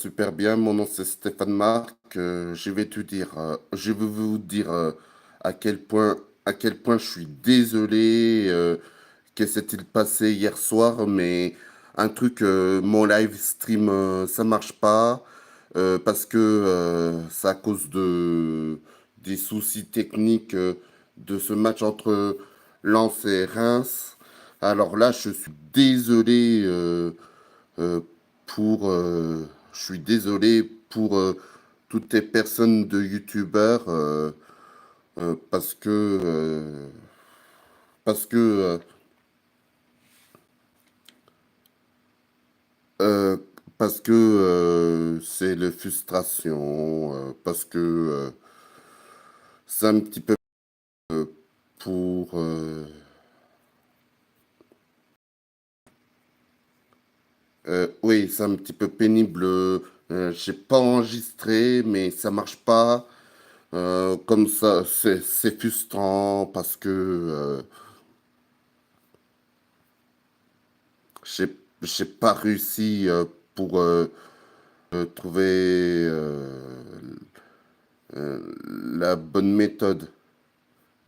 Super bien, mon nom c'est Stéphane Marc. Je vais vous dire à quel point je suis désolé. Que s'est-il passé hier soir? Mais un truc, mon live stream, ça marche pas parce que c'est à cause de des soucis techniques de ce match entre Lens et Reims. Alors là, je suis désolé. Euh, je suis désolé pour toutes les personnes de youtubeurs parce que parce que euh, euh, c'est la frustration parce que c'est un petit peu pour oui, c'est un petit peu pénible. J'ai pas enregistré, mais ça marche pas. Comme ça, c'est frustrant parce que j'ai pas réussi pour trouver la bonne méthode.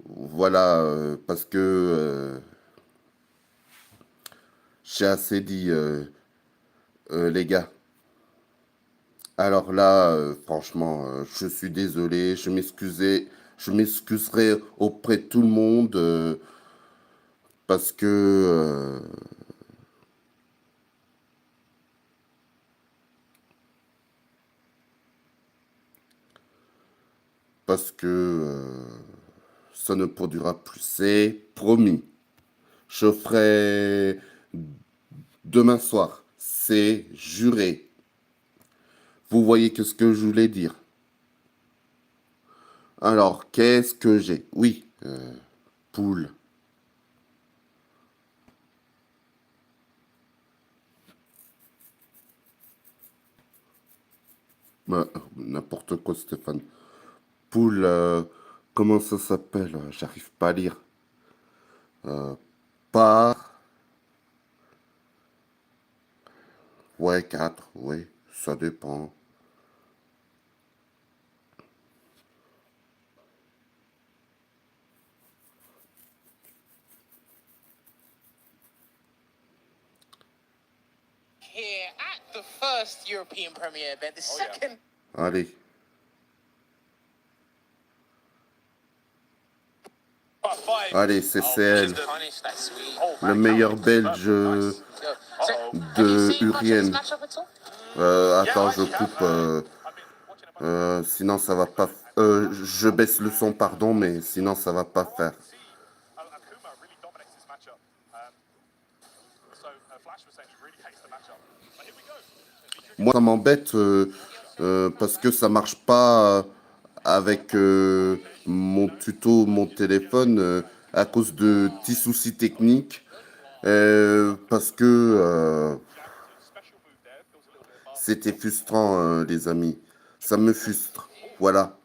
Voilà, parce que j'ai assez dit, les gars. Alors là, franchement, je suis désolé, je m'excuserai auprès de tout le monde parce que ça ne produira plus. C'est promis. Je ferai demain soir. C'est juré. Vous voyez que ce que je voulais dire. Alors, qu'est-ce que j'ai? Oui, poule. N'importe quoi, Stéphane. Poule, comment ça s'appelle? J'arrive pas à lire. Par. Ouais, 4. Oui, ça dépend. Here at the first European premiere event, the second. Allez. Allez, c'est CL. Le meilleur belge de Urienne. Attends, je coupe. Sinon, ça va pas. Je baisse le son, pardon, mais sinon, ça va pas faire. Moi, ça m'embête parce que ça marche pas avec mon tuto, mon téléphone, à cause de petits soucis techniques. Parce que c'était frustrant, les amis. Ça me frustre. Voilà.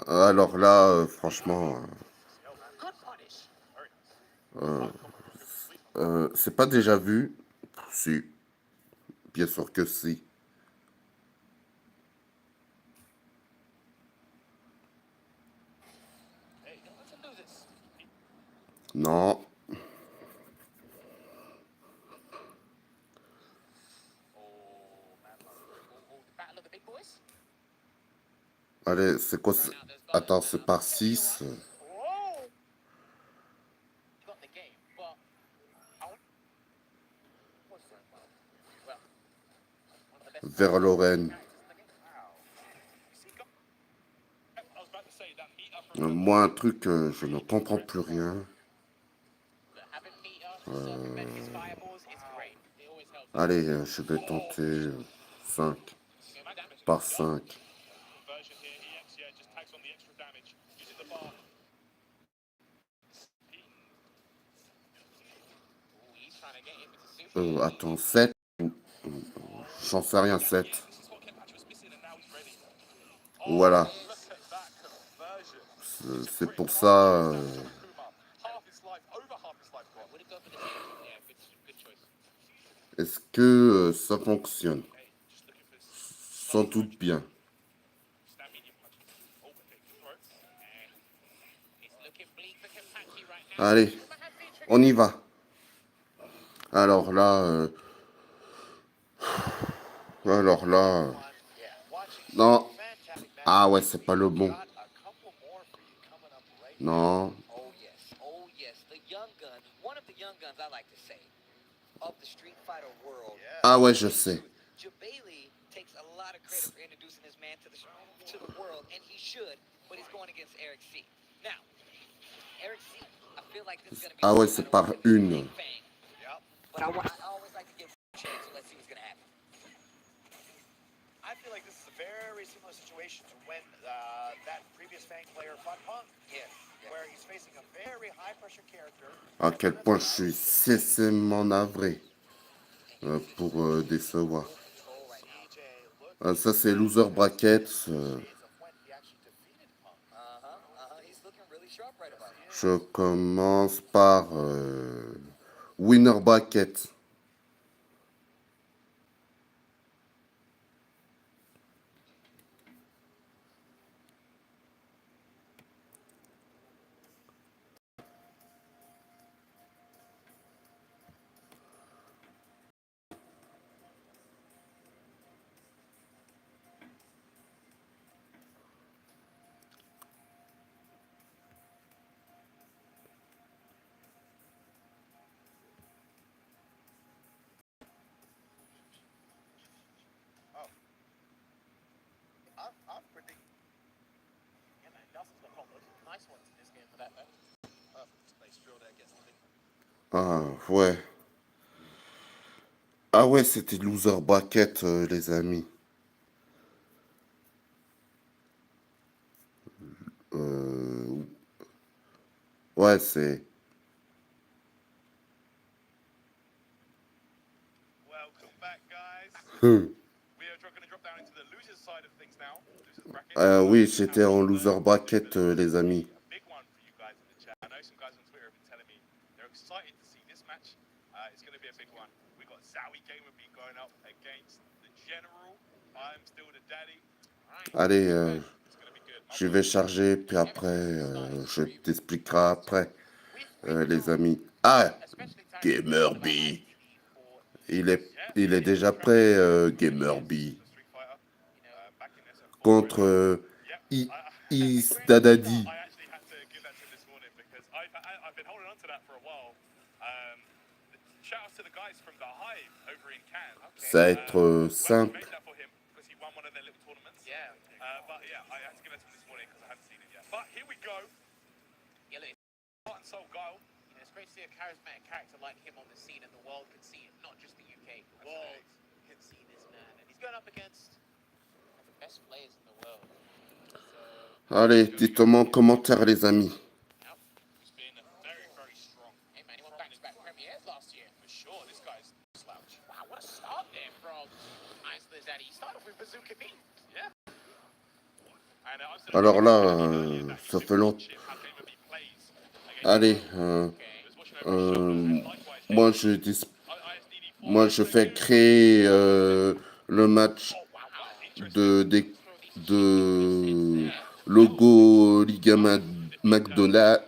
Alors là, franchement, c'est pas déjà vu. Si, bien sûr que si. Non. Allez, c'est quoi? Attends, c'est par 6 vers Lorraine. Moi, un truc, je ne comprends plus rien. Allez, je vais tenter 5 par 5. Attends, 7. J'en sais rien, 7. Voilà. C'est pour ça. Est-ce que ça fonctionne? Sans doute bien. Allez, on y va. Alors là, non. Ah ouais, c'est pas le bon. Non. Oh yes, oh yes, the young gun, one of the young guns I like to say, of the Street Fighter world. Ah ouais, je sais. Jabali takes a lot of credit for introducing this man to the world, and he should, but he's going against Eric C. Now, Eric C, I feel like this is going to be Ah ouais, c'est par une. Fang. But I always like to give a chance, so let's see what's going to happen. I feel like this is a very similar situation to when that previous Fang player fought Punk. Yes. Where he's facing a very high-pressure character. À quel point je suis cessément navré pour décevoir. Ça, c'est loser bracket. Je commence par winner bracket. I'm predicting. Yeah, man, Dawson's got problems. Nice ones in this game for that, man. Nice drill there, gets the thing. Ah ouais. Ah ouais, c'était loser bracket, les amis. Ouais, c'est... Welcome back, guys. We are going to drop down into the losers side of things now. Losers bracket. oui, j'étais en loser bracket, les amis. Big one for you guys in the chat. I know some guys on Twitter have been telling me they're excited to see this match. It's going to be a big one. We got Zowie Gamer B going up against the General. I'm still the daddy. Allez, It's going to be good. je vais charger, puis après, je t'expliquerai après, les amis. Ah, Gamer B. Il est déjà prêt, Gamer B. Contre Is Dadadi. I actually had to give that to him this morning because I've been holding on to that for a while. Shout out to the guys from the Hive over in Cannes. Ça va être simple. Made that for him because he won one of their little tournaments. Yeah. But yeah, I had to give that to him this morning because I hadn't seen it yet. But here we go. Yeah, look, Heart and Soul Guile. you know, it's great to see a charismatic character like him on the scene, and the world can see him, not just the UK. The world can see this man, and he's going up against one of the best players in the world. Allez, dites-moi en commentaire, les amis. He's been very, very strong. Hey man, he won back-to-back premieres last year. For sure, this guy's slouch. Wow, what a start there from Ice Lizard. He started off with Bazooka B. Yeah. And Alors là, ça fait longtemps. Allez, moi, je fais créer le match de logo Liga McDonald's.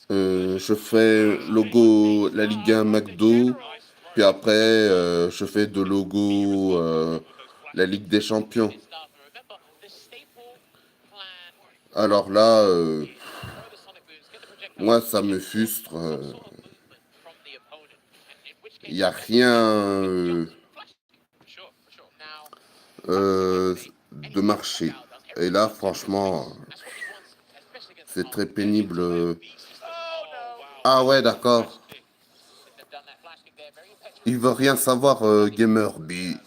Je fais logo la Liga McDo, puis après je fais de logo la Ligue des Champions. Alors là, moi ça me frustre. Il n'y a rien de marché. Et là, franchement, c'est très pénible. Ah ouais, d'accord. Il veut rien savoir, Gamer B.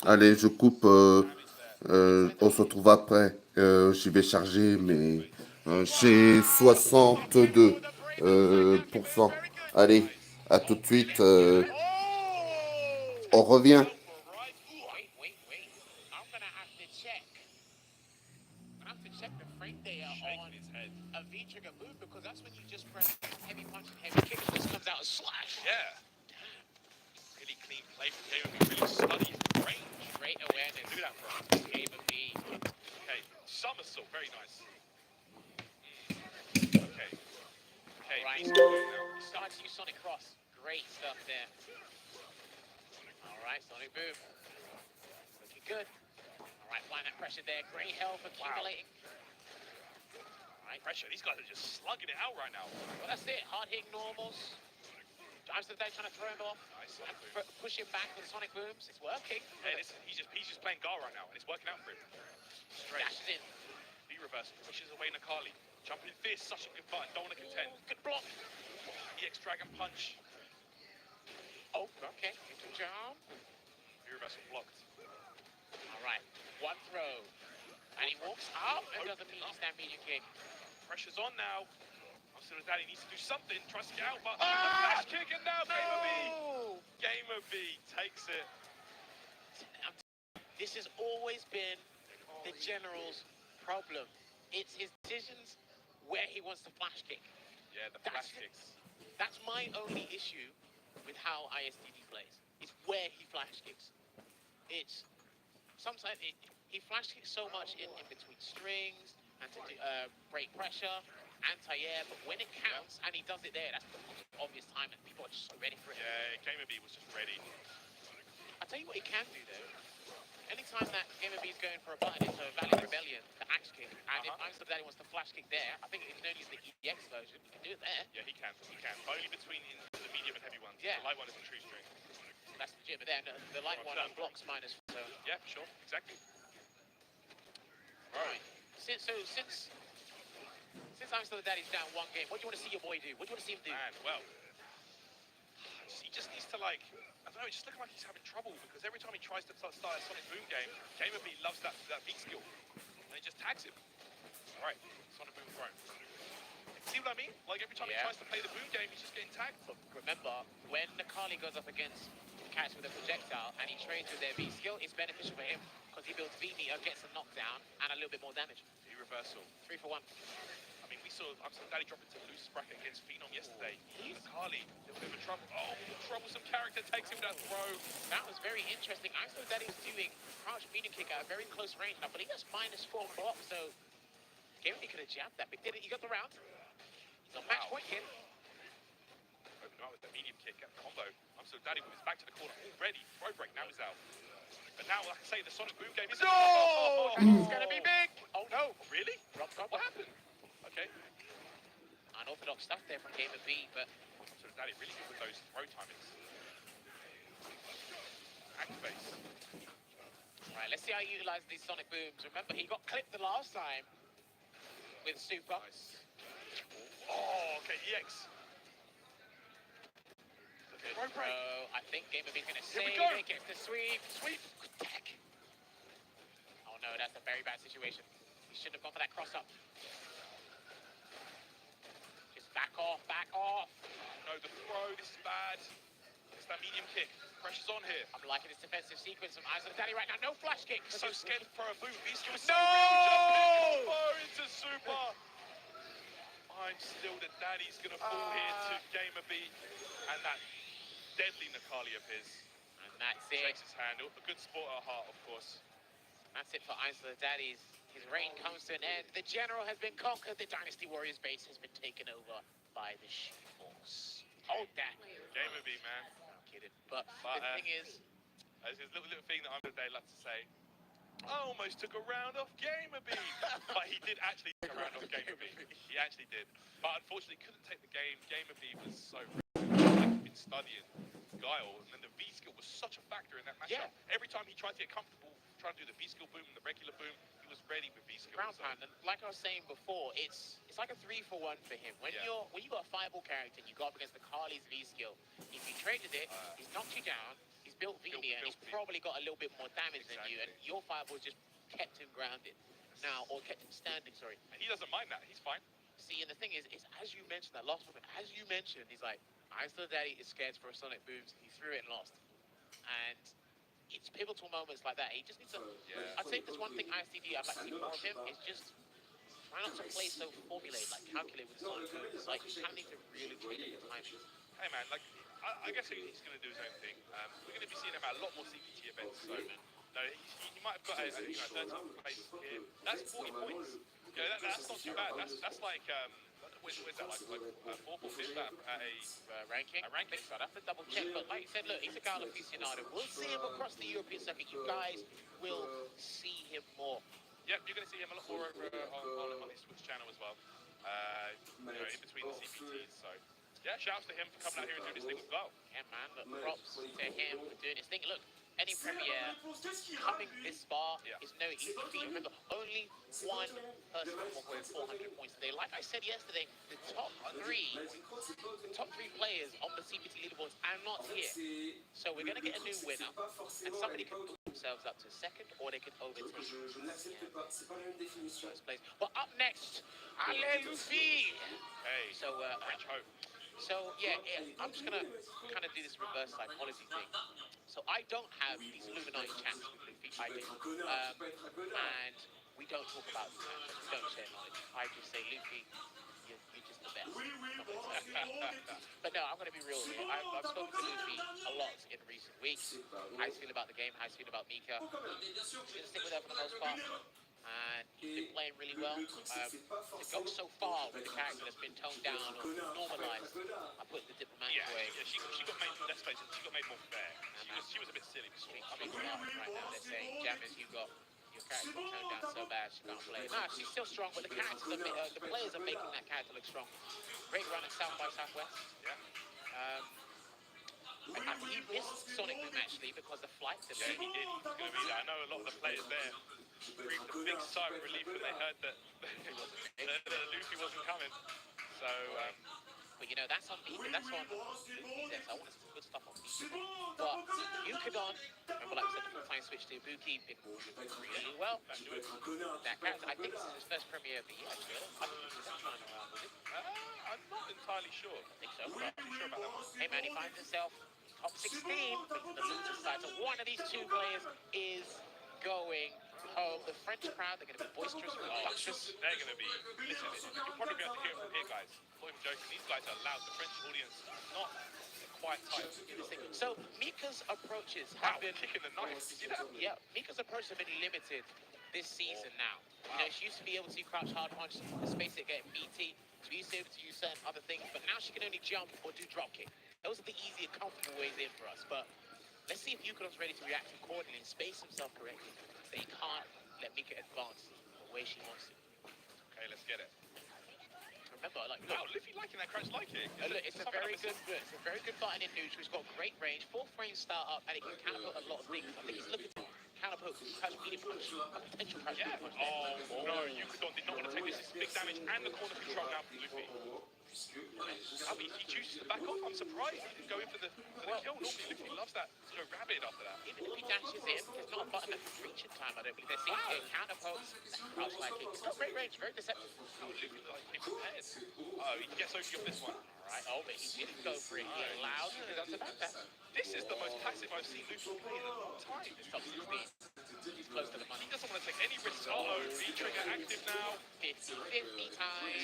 Allez, je coupe. On se retrouve après. Je vais charger, mais j'ai 62%. Allez. À tout de suite. Oh! On revient. Wait. I'm gonna have to check. I have to check the frame data on Shaking his head. a V trigger move because that's when you just press heavy punch and heavy kick and this comes out a slash. Yeah. Really clean play from Game of B. Really studied range. Great awareness. Do that for him. Game of B. Okay. Somersault. Very nice. Okay. Okay. Right. He's going now. Starting to use Sonic Cross. Great stuff there. All right, Sonic Boom. Looking good. All right, applying that pressure there. Great health accumulating. All right. Pressure. These guys are just slugging it out right now. Well, that's it. Hard hitting normals. I'm still there trying to throw him off. Nice. And push him back with Sonic Booms. It's working. Hey, listen, he's just playing Gar right now, and it's working out for him. Straight. Dashes in. B reverse. Pushes away Nakali. Jumping fierce. Such a good button. Don't want to contend. Ooh, good block. EX Dragon Punch. Oh, okay. Into jump. B reversal blocked. All right. One throw. And he walks up and does a medium stand medium kick. Pressure's on now. I'm still daddy needs to do something. Tries to get out, but flash kick and now Game of B. Game of B takes it. This has always been the General's problem. It's his decisions where he wants to flash kick. Yeah, the flash kicks. That's my only issue with how ISTD plays. Is where he flash kicks. It's sometimes he flash kicks so much in between strings and to break pressure, anti-air, but when it counts and he does it there, that's the most obvious time and people are just so ready for it. Yeah, Game of B was just ready. I'll tell you what he can do though. Anytime that Game of B is going for a button into a Valley Rebellion, the axe kick, and if I'm Daddy wants to flash kick there, I think he can only use the EX version. He can do it there. Yeah, he can. But only between the medium and heavy ones. Yeah. The light one is a true string. That's legit, but then the light one blocks minus. So Yeah, sure. Exactly. right. Since I'm still Daddy's down one game, what do you want to see your boy do? What do you want to see him do? Man, well, he just needs to I don't know, it's just looking like he's having trouble because every time he tries to start a Sonic Boom game, Game of B loves that beat skill, and it just tags him. All right, Sonic Boom thrown. See what I mean? Like every time he tries to play the boom game, he's just getting tagged. But remember, when Nakali goes up against Catch with a projectile and he trades with their V skill, it's beneficial for him because he builds V meter, gets a knockdown, and a little bit more damage. V reversal. 3 for 1. I mean, we saw Daddy drop into the loose bracket against Phenom yesterday. Nakali, a little bit of a trouble. Oh, troublesome character takes him that throw. That was very interesting. I saw Daddy's doing crouch medium kick at a very close range. I believe that's -4 block, so Game could have jabbed that, but did it? He got the round. He's on match point here. Open up with the medium kick at the combo. Daddy with his back to the corner already. Throw break, now he's out. But now, like I say, the Sonic Boom game is... No! It's going to be big! Oh, no. Really? What happened? Okay. Unorthodox stuff there from Game of B, but... Daddy really good with those throw timings. Activates. Right, let's see how he utilizes these Sonic Booms. Remember, he got clipped the last time with Super. Nice. Oh, okay, EX. Good throw. I think Game of B is going to save it, gets the sweep. Sweep. Good tech. Oh no, that's a very bad situation. He shouldn't have gone for that cross up. Just back off, back off. No, the throw, this is bad. It's that medium kick. Pressure's on here. I'm liking this defensive sequence from Eyes of the Daddy right now. No flash kick. So scared to throw a boom. He's so No! real. Jumping combo into Super. I'm still the Daddy's going to fall here to Game of B. And that deadly Nakali of his. And that's it. Shakes his hand. A good sport at heart, of course. That's it for Eyes of the Daddies. His reign comes to an end. The General has been conquered. The Dynasty Warriors base has been taken over by the She-Force. Hold that. Game of B, man. I'm kidding. But the thing is... There's this little thing that I'm today like to say. I almost took a round off Game of B. But he did actually take a round off Game of B. He actually did. But unfortunately couldn't take the game. Game of B was so like he'd been studying Guile, and then the V skill was such a factor in that matchup. Yeah. Every time he tried to get comfortable, trying to do the V skill boom and the regular boom, he was ready with V skill. Ground pound, and like I was saying before, it's like a 3 for 1 for him. When you got a fireball character and you go up against the Carly's V skill, if you traded it, he's knocked you down, he's built V and he's probably got a little bit more damage than you, and your fireball just kept him grounded. Now, or kept him standing, sorry. And he doesn't mind that, he's fine. See, and the thing is as you mentioned, that last moment, as you mentioned, he's like, I still daddy is scared for a Sonic Booms. He threw it and lost. And it's pivotal moments like that. He just needs to. Yeah. I'd say there's one thing ISTD I'd like to see more of him is just try not to play so formulated, like calculate with Sonic Booms. Like you kind of need to really change the timing. Hey man, like I guess he's going to do his own thing. We're going to be seeing him at a lot more CPT events. So no, he might have got a 13th place here. That's 40 points. You know, that's not too bad. That's like where's that like fourth or fifth at a Ranking. A ranking. So I'd have to double check. But like you said, look, he's a Gala aficionado. We'll see him across the European circuit. You guys will see him more. Yep, you're going to see him a lot more over on his Twitch channel as well. You know, in between the CPTs. So yeah, shouts to him for coming out here and doing this thing as well. Yeah, man. Look, props to him for doing his thing. Look, any premiere coming this far is no easy feat. Remember, only one person will win 400 points today. Like I said yesterday, the top three players on the CPT leaderboards are not here. So we're going to get a new winner, and somebody can put themselves up to second, or they can overtake first place. But up next, Ale Luffy. Hey, So, French hope. So yeah, I'm just gonna kind of do this reverse psychology thing. So I don't have these Illuminati chats with Luffy. I do, and we don't talk about the matches. We don't share knowledge. I just say, Luffy, you're just the best. But no, I'm gonna be real here. I've spoken to Luffy a lot in recent weeks. How he's feel about the game, how he's feel about Mika. He's gonna stick with her for the most part. And he's been playing really well. To go so far with the character that's been toned down or normalized, I put the diplomatic away. Yeah, she got made. Let's face it, she got made more fair. She was a bit silly before. I mean, right now they're saying, Jammers, your character got toned down so bad she can't play. No, she's still strong, but the players are making that character look strong. Great run at South by Southwest. Yeah. He missed Sonic Boom actually because the flight delay. Yeah, he did. He was going to be there. I know a lot of the players there breathed a big sigh of relief when they heard that Luffy wasn't coming. So, but you know, that's on me. That's on Luffy's end. I want to see some good stuff on Mika. But Yukadon, remember like I said, the full-time switch to Ibuki, been really well. That character, I think this is his first premiere of the year actually. I don't think he's trying around with it. I'm not entirely sure. I think so. I'm not sure about that one. Hey man, he finds himself top 16 for the loser side. So one of these two players is going home. The French crowd, they're going to be boisterous, obnoxious. They're going to be, listen, you'll probably be able to hear it from here, guys. I'm not even joking. These guys are loud. The French audience not quite tight. So Mika's approaches have been kicking the knife. You see that? Yeah, Mika's approaches have been limited this season now. You know, she used to be able to crouch hard punch, space it, get BT. She used to be able to use certain other things, but now she can only jump or do drop kick. Those are the easier, comfortable ways in for us. But let's see if Yukadon's ready to react accordingly and space himself correctly. They can't let Mika advance the way she wants to. Okay, let's get it. Remember, like, wow, Luffy liking that crouch light kick. Look, it's a very good button in neutral. He's got great range, 4 frame start up, and he can counter a lot of things. I think he's looking to counter crouch medium punch, a potential crouch medium punch. Oh no, Yukadon did not want to take this. It's big damage and the corner control now from Luffy. I mean, he chooses to back off. I'm surprised he didn't go in for the kill. Normally, Luffy loves that to go rabid after that. Even if he dashes in, there's not a button that can reach in time, I don't believe. They're seeing a counter pose, crouch like kick. He's got great range, very deceptive. Oh, Luffy like came prepared. Oh, he gets Oki off this one. Alright, oh, but he didn't go for it. He allowed him to go to back. This is the most passive I've seen Luffy play in a long time. It's top 16. He's close to the money. He doesn't want to take any risks. Uh-oh, V-trigger active now. 50-50 time.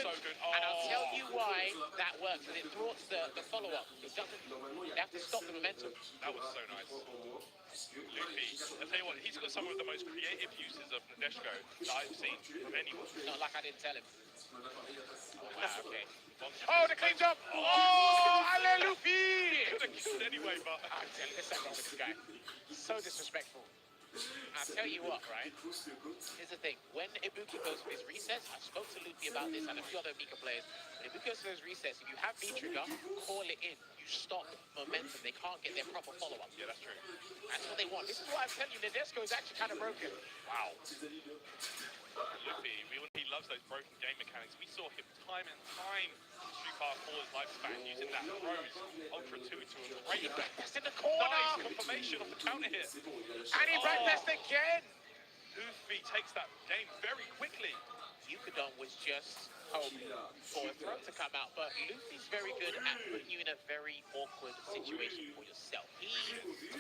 So good. Oh. And I'll tell you why that works, because it thwarts the follow-up. It doesn't, they have to stop the momentum. That was so nice. Luffy, I'll tell you what, he's got some of the most creative uses of Nadeshko that I've seen from anyone. Not like I didn't tell him. Oh, wow, okay. Oh, the clean jump! Oh, Ale Luffy! Could have killed anyway, but... I'm telling you, there's something wrong with this guy. So disrespectful. I'll tell you what, right? Here's the thing. When Ibuki goes for his resets, I spoke to Luffy about this and a few other Mika players. When Ibuki goes for those resets, if you have V-trigger, call it in. You stop momentum. They can't get their proper follow-up. Yeah, that's true. That's what they want. This is why I'm telling you, Nadeshko is actually kind of broken. Wow. Luffy, he loves those broken game mechanics. We saw him time and time Street Fighter 4's lifespan using that Rose Ultra 2 to a great That's in the corner! nice confirmation of the counter hit. And he backdassed again! Luffy takes that game very quickly. Yukadon was just hoping for a throw to come out. But Luffy's very good at putting you in a very awkward situation for yourself. He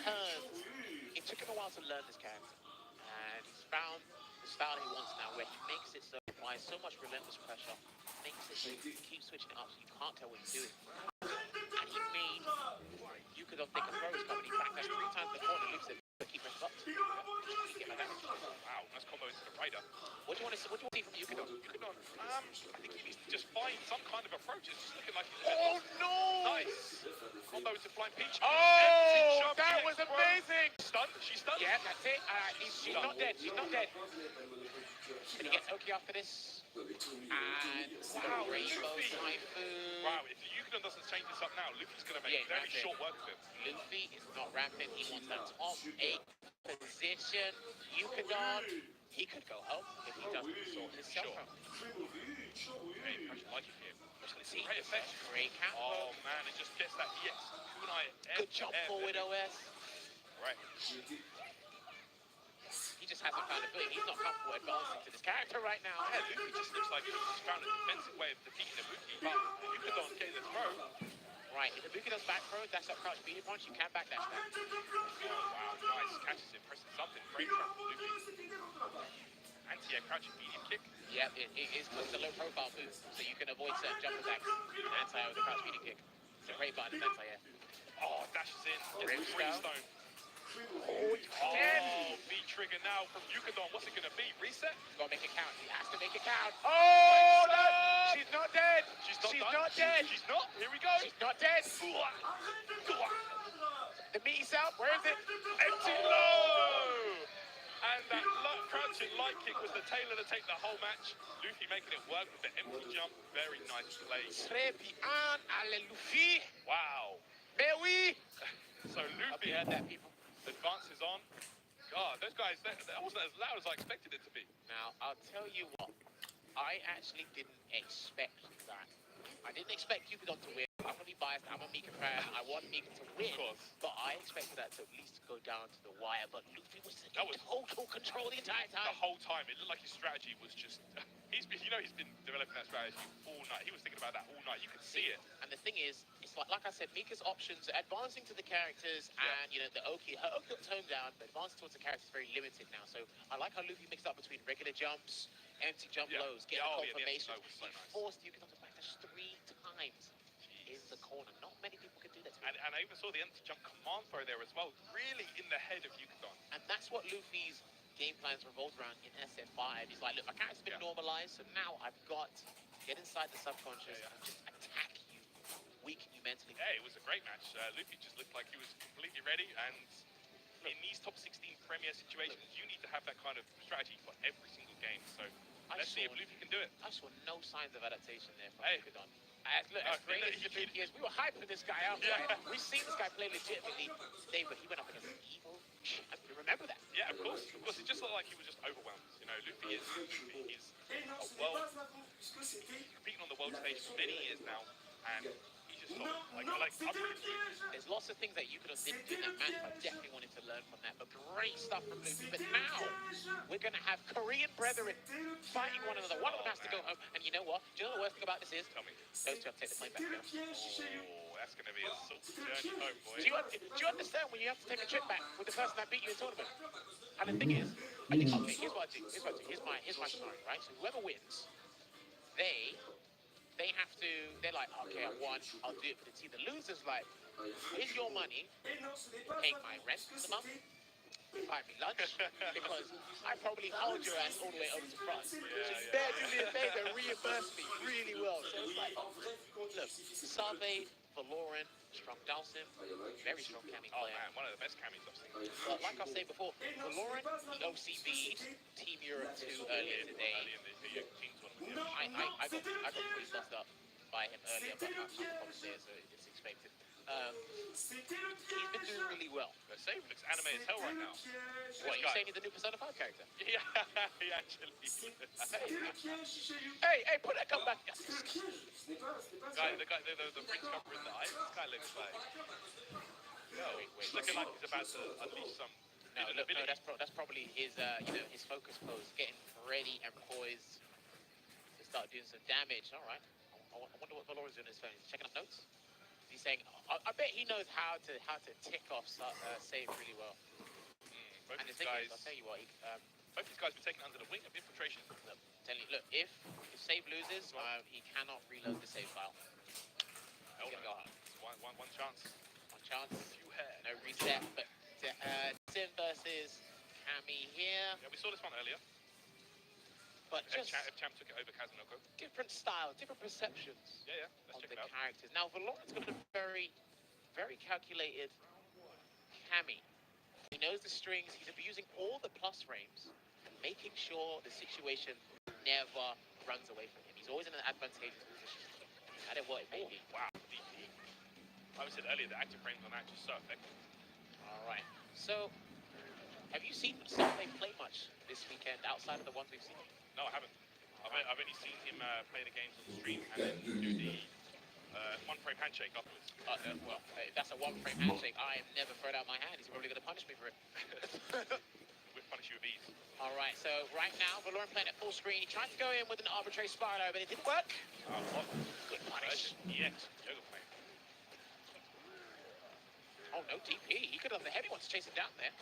turns. It took him a while to learn this character, and he's found the style he wants now, where he makes it so it applies so much relentless pressure, makes it so you keep switching it up so you can't tell what he's doing. And he made Yukadon think a throw was coming. He backed us 3 times the corner. Luke said, keep pressing up. Get my damage. Wow, nice combo into the Raider. What do you want to see? What do you want to see from Yukadon? Yukadon, I think he needs to just find some kind of approach. It's just looking like he's Oh no! nice. Combo into Flying Peach. Oh, that was amazing! Stunned? She's stunned? Yeah, that's it. She's not dead. She's not dead. Can he get Oki after this? And Wow, Rainbow Luffy. Typhoon. Wow, if Yukadon doesn't change this up now, Luffy's going to make Yeah, very that's it. short work of him. Luffy is not rampant. He wants that top 8 position. Yukadon, he could go home if he doesn't sort himself Sure. out. Hey, pressure like it here. It's See, a great effect. great count. Oh man, it just gets that EX kunai. Good jump forward, OS. Right. He just hasn't found a footing. He's not comfortable advancing to this character right now. Yeah, Luffy just looks like he's found a defensive way of defeating Ibuki. But Yukadon getting the throw. Right, if Ibuki does back throw, that's up crouch beating punch, you can backdash that. Oh wow, nice. Catches him, pressing something. Great trap from Luffy. Anti-air crouching medium kick. Yeah, it is a low profile move, so you can avoid certain jump attacks. Anti-air with a crouch beating kick. It's a great button, anti-air. Oh, dashes in. Gets the Brimstone. Brimstone. Oh, Oh, V-trigger now from Yukadon. What's it going to be? Reset? He's got to make it count. He has to make it count. Oh, no! Stop! She's not dead! She's not done. not dead! She's not. Here we go. She's not dead! The meaty south, where is it? Empty low! And that crouching light kick was the tailor to take the whole match. Luffy making it work with the empty jump. Very nice play. Très bien, allez Luffy! Wow. Mais oui! So Hope Luffy you heard that, people. advances on. God, those guys, that wasn't as loud as I expected it to be. Now, I'll tell you what. I actually didn't expect that. I didn't expect Yukadon to win. I'm going to be biased. I'm a Mika fan. I want Mika to win. Of course. But I expected that to at least go down to the wire. But Luffy was in That was- total control the entire The time. whole time, it looked like his strategy was just... He's been developing that strategy all night. He was thinking about that all night. You could see it. And the thing is, it's like I said, Mika's options, advancing to the characters, Yeah. and the Oki, her Oki got toned down, but advancing towards the characters is very limited now. So I like how Luffy mixed up between regular jumps, empty jump Yeah. lows, getting Yeah, the oh, yeah, the empty confirmation. low was so He nice. forced Yukadon to backdash 3 times in the corner. Not many people can do that. And I even saw the anti-jump command throw there as well. Really in the head of Yukadon. And that's what Luffy's game plans revolved around in SF5. He's like, look, my character's been Yeah. normalized, so now I've got to get inside the subconscious Yeah. and just attack you, weaken you mentally. Yeah, it was a great match. Luffy just looked like he was completely ready. And in these top 16 Premier situations, you need to have that kind of strategy for every single game. So let's see if Luffy can do it. I saw no signs of adaptation there from Hey. Yukadon. As great as Ibuki is, we were hyping this guy up. Yeah. Right? We've seen this guy play legitimately today, but he went up against an evil champion. Remember that? Yeah, of course. Of course, it just looked like he was just overwhelmed. You know, Luffy is a world, competing on the world stage for many years now, and he just sort of like I'm There's lots of things that Yukadon didn't do in that match. I definitely wanted to learn from that. But great stuff from Luffy. But now we're going to have Korean brethren fighting one another. One of them has to go home. And you know what? Do you know the worst thing about this is? Tell me. Those two have to take the plane back now. Oh, that's going to be a sort of journey home, boy. Do you understand when you have to take a trip back with the person that beat you in tournament? And the thing is, I think, okay, here's what I do. Here's my scenario, right? So whoever wins, they have to, they're like, okay, I won, I'll do it for the team. The loser's like, here's your money, paying my rent for the month, buy me lunch, because I probably hauled your ass all the way over to France. So bear do me a favor, reimburse me really well. So it's like, look, Salve, Valoran, strong Dawson, very strong Cammy Oh player. man, one of the best camis I've seen. But like I was saying before, Valoran, he OCV'd Team Europe 2 earlier today. Early in the Kings one. Yeah. I got pretty buzzed up by him earlier, but I'm probably there, so it's expected. He's been doing really well. The save looks anime as hell right now. What, you guy. saying he's the new Persona 5 character? Yeah, he actually. Hey, put that gun back. The French cover in the eye. This guy looks like. He's looking like he's about to unleash some. No, hidden look, no, ability. that's probably his, his focus pose, getting ready and poised. start doing some damage. All right. I wonder what Valoran's doing on his phone. He's checking up notes. He's saying, I bet he knows how to tick off save really well. Both And the these thing guys, is, I'll tell you what, both these guys were taken under the wing of infiltration. look, telling you, look, if save loses, he cannot reload the save file. He's gonna go hard. One chance. One chance. Few hair. No reset, but Sim versus Cammy here. Yeah, we saw this one earlier. But If just Champ took it over Kazunoko. different style, different perceptions Yeah, let's of check the it out. characters. Now, Valoran's got a very, very calculated Cammy. He knows the strings. He's abusing all the plus frames, making sure the situation never runs away from him. He's always in an advantageous position. I don't know what it may be. Wow, DP. Like we said earlier, the active frames on that just so effective. All right. So, have you seen Sunday play much this weekend outside of the ones we've seen? No, I haven't. I've only seen him play the games on the stream and then do the one-frame handshake afterwards. Well, if that's a one-frame handshake, I am never thrown out my hand. He's probably going to punish me for it. We'll punish you with ease. All right, so right now, Valoran playing at full screen. He tried to go in with an arbitrary spiral, but it didn't work. What? Good punish. EX, yoga flame. Oh, no DP. He could have done the heavy one to chase him down there.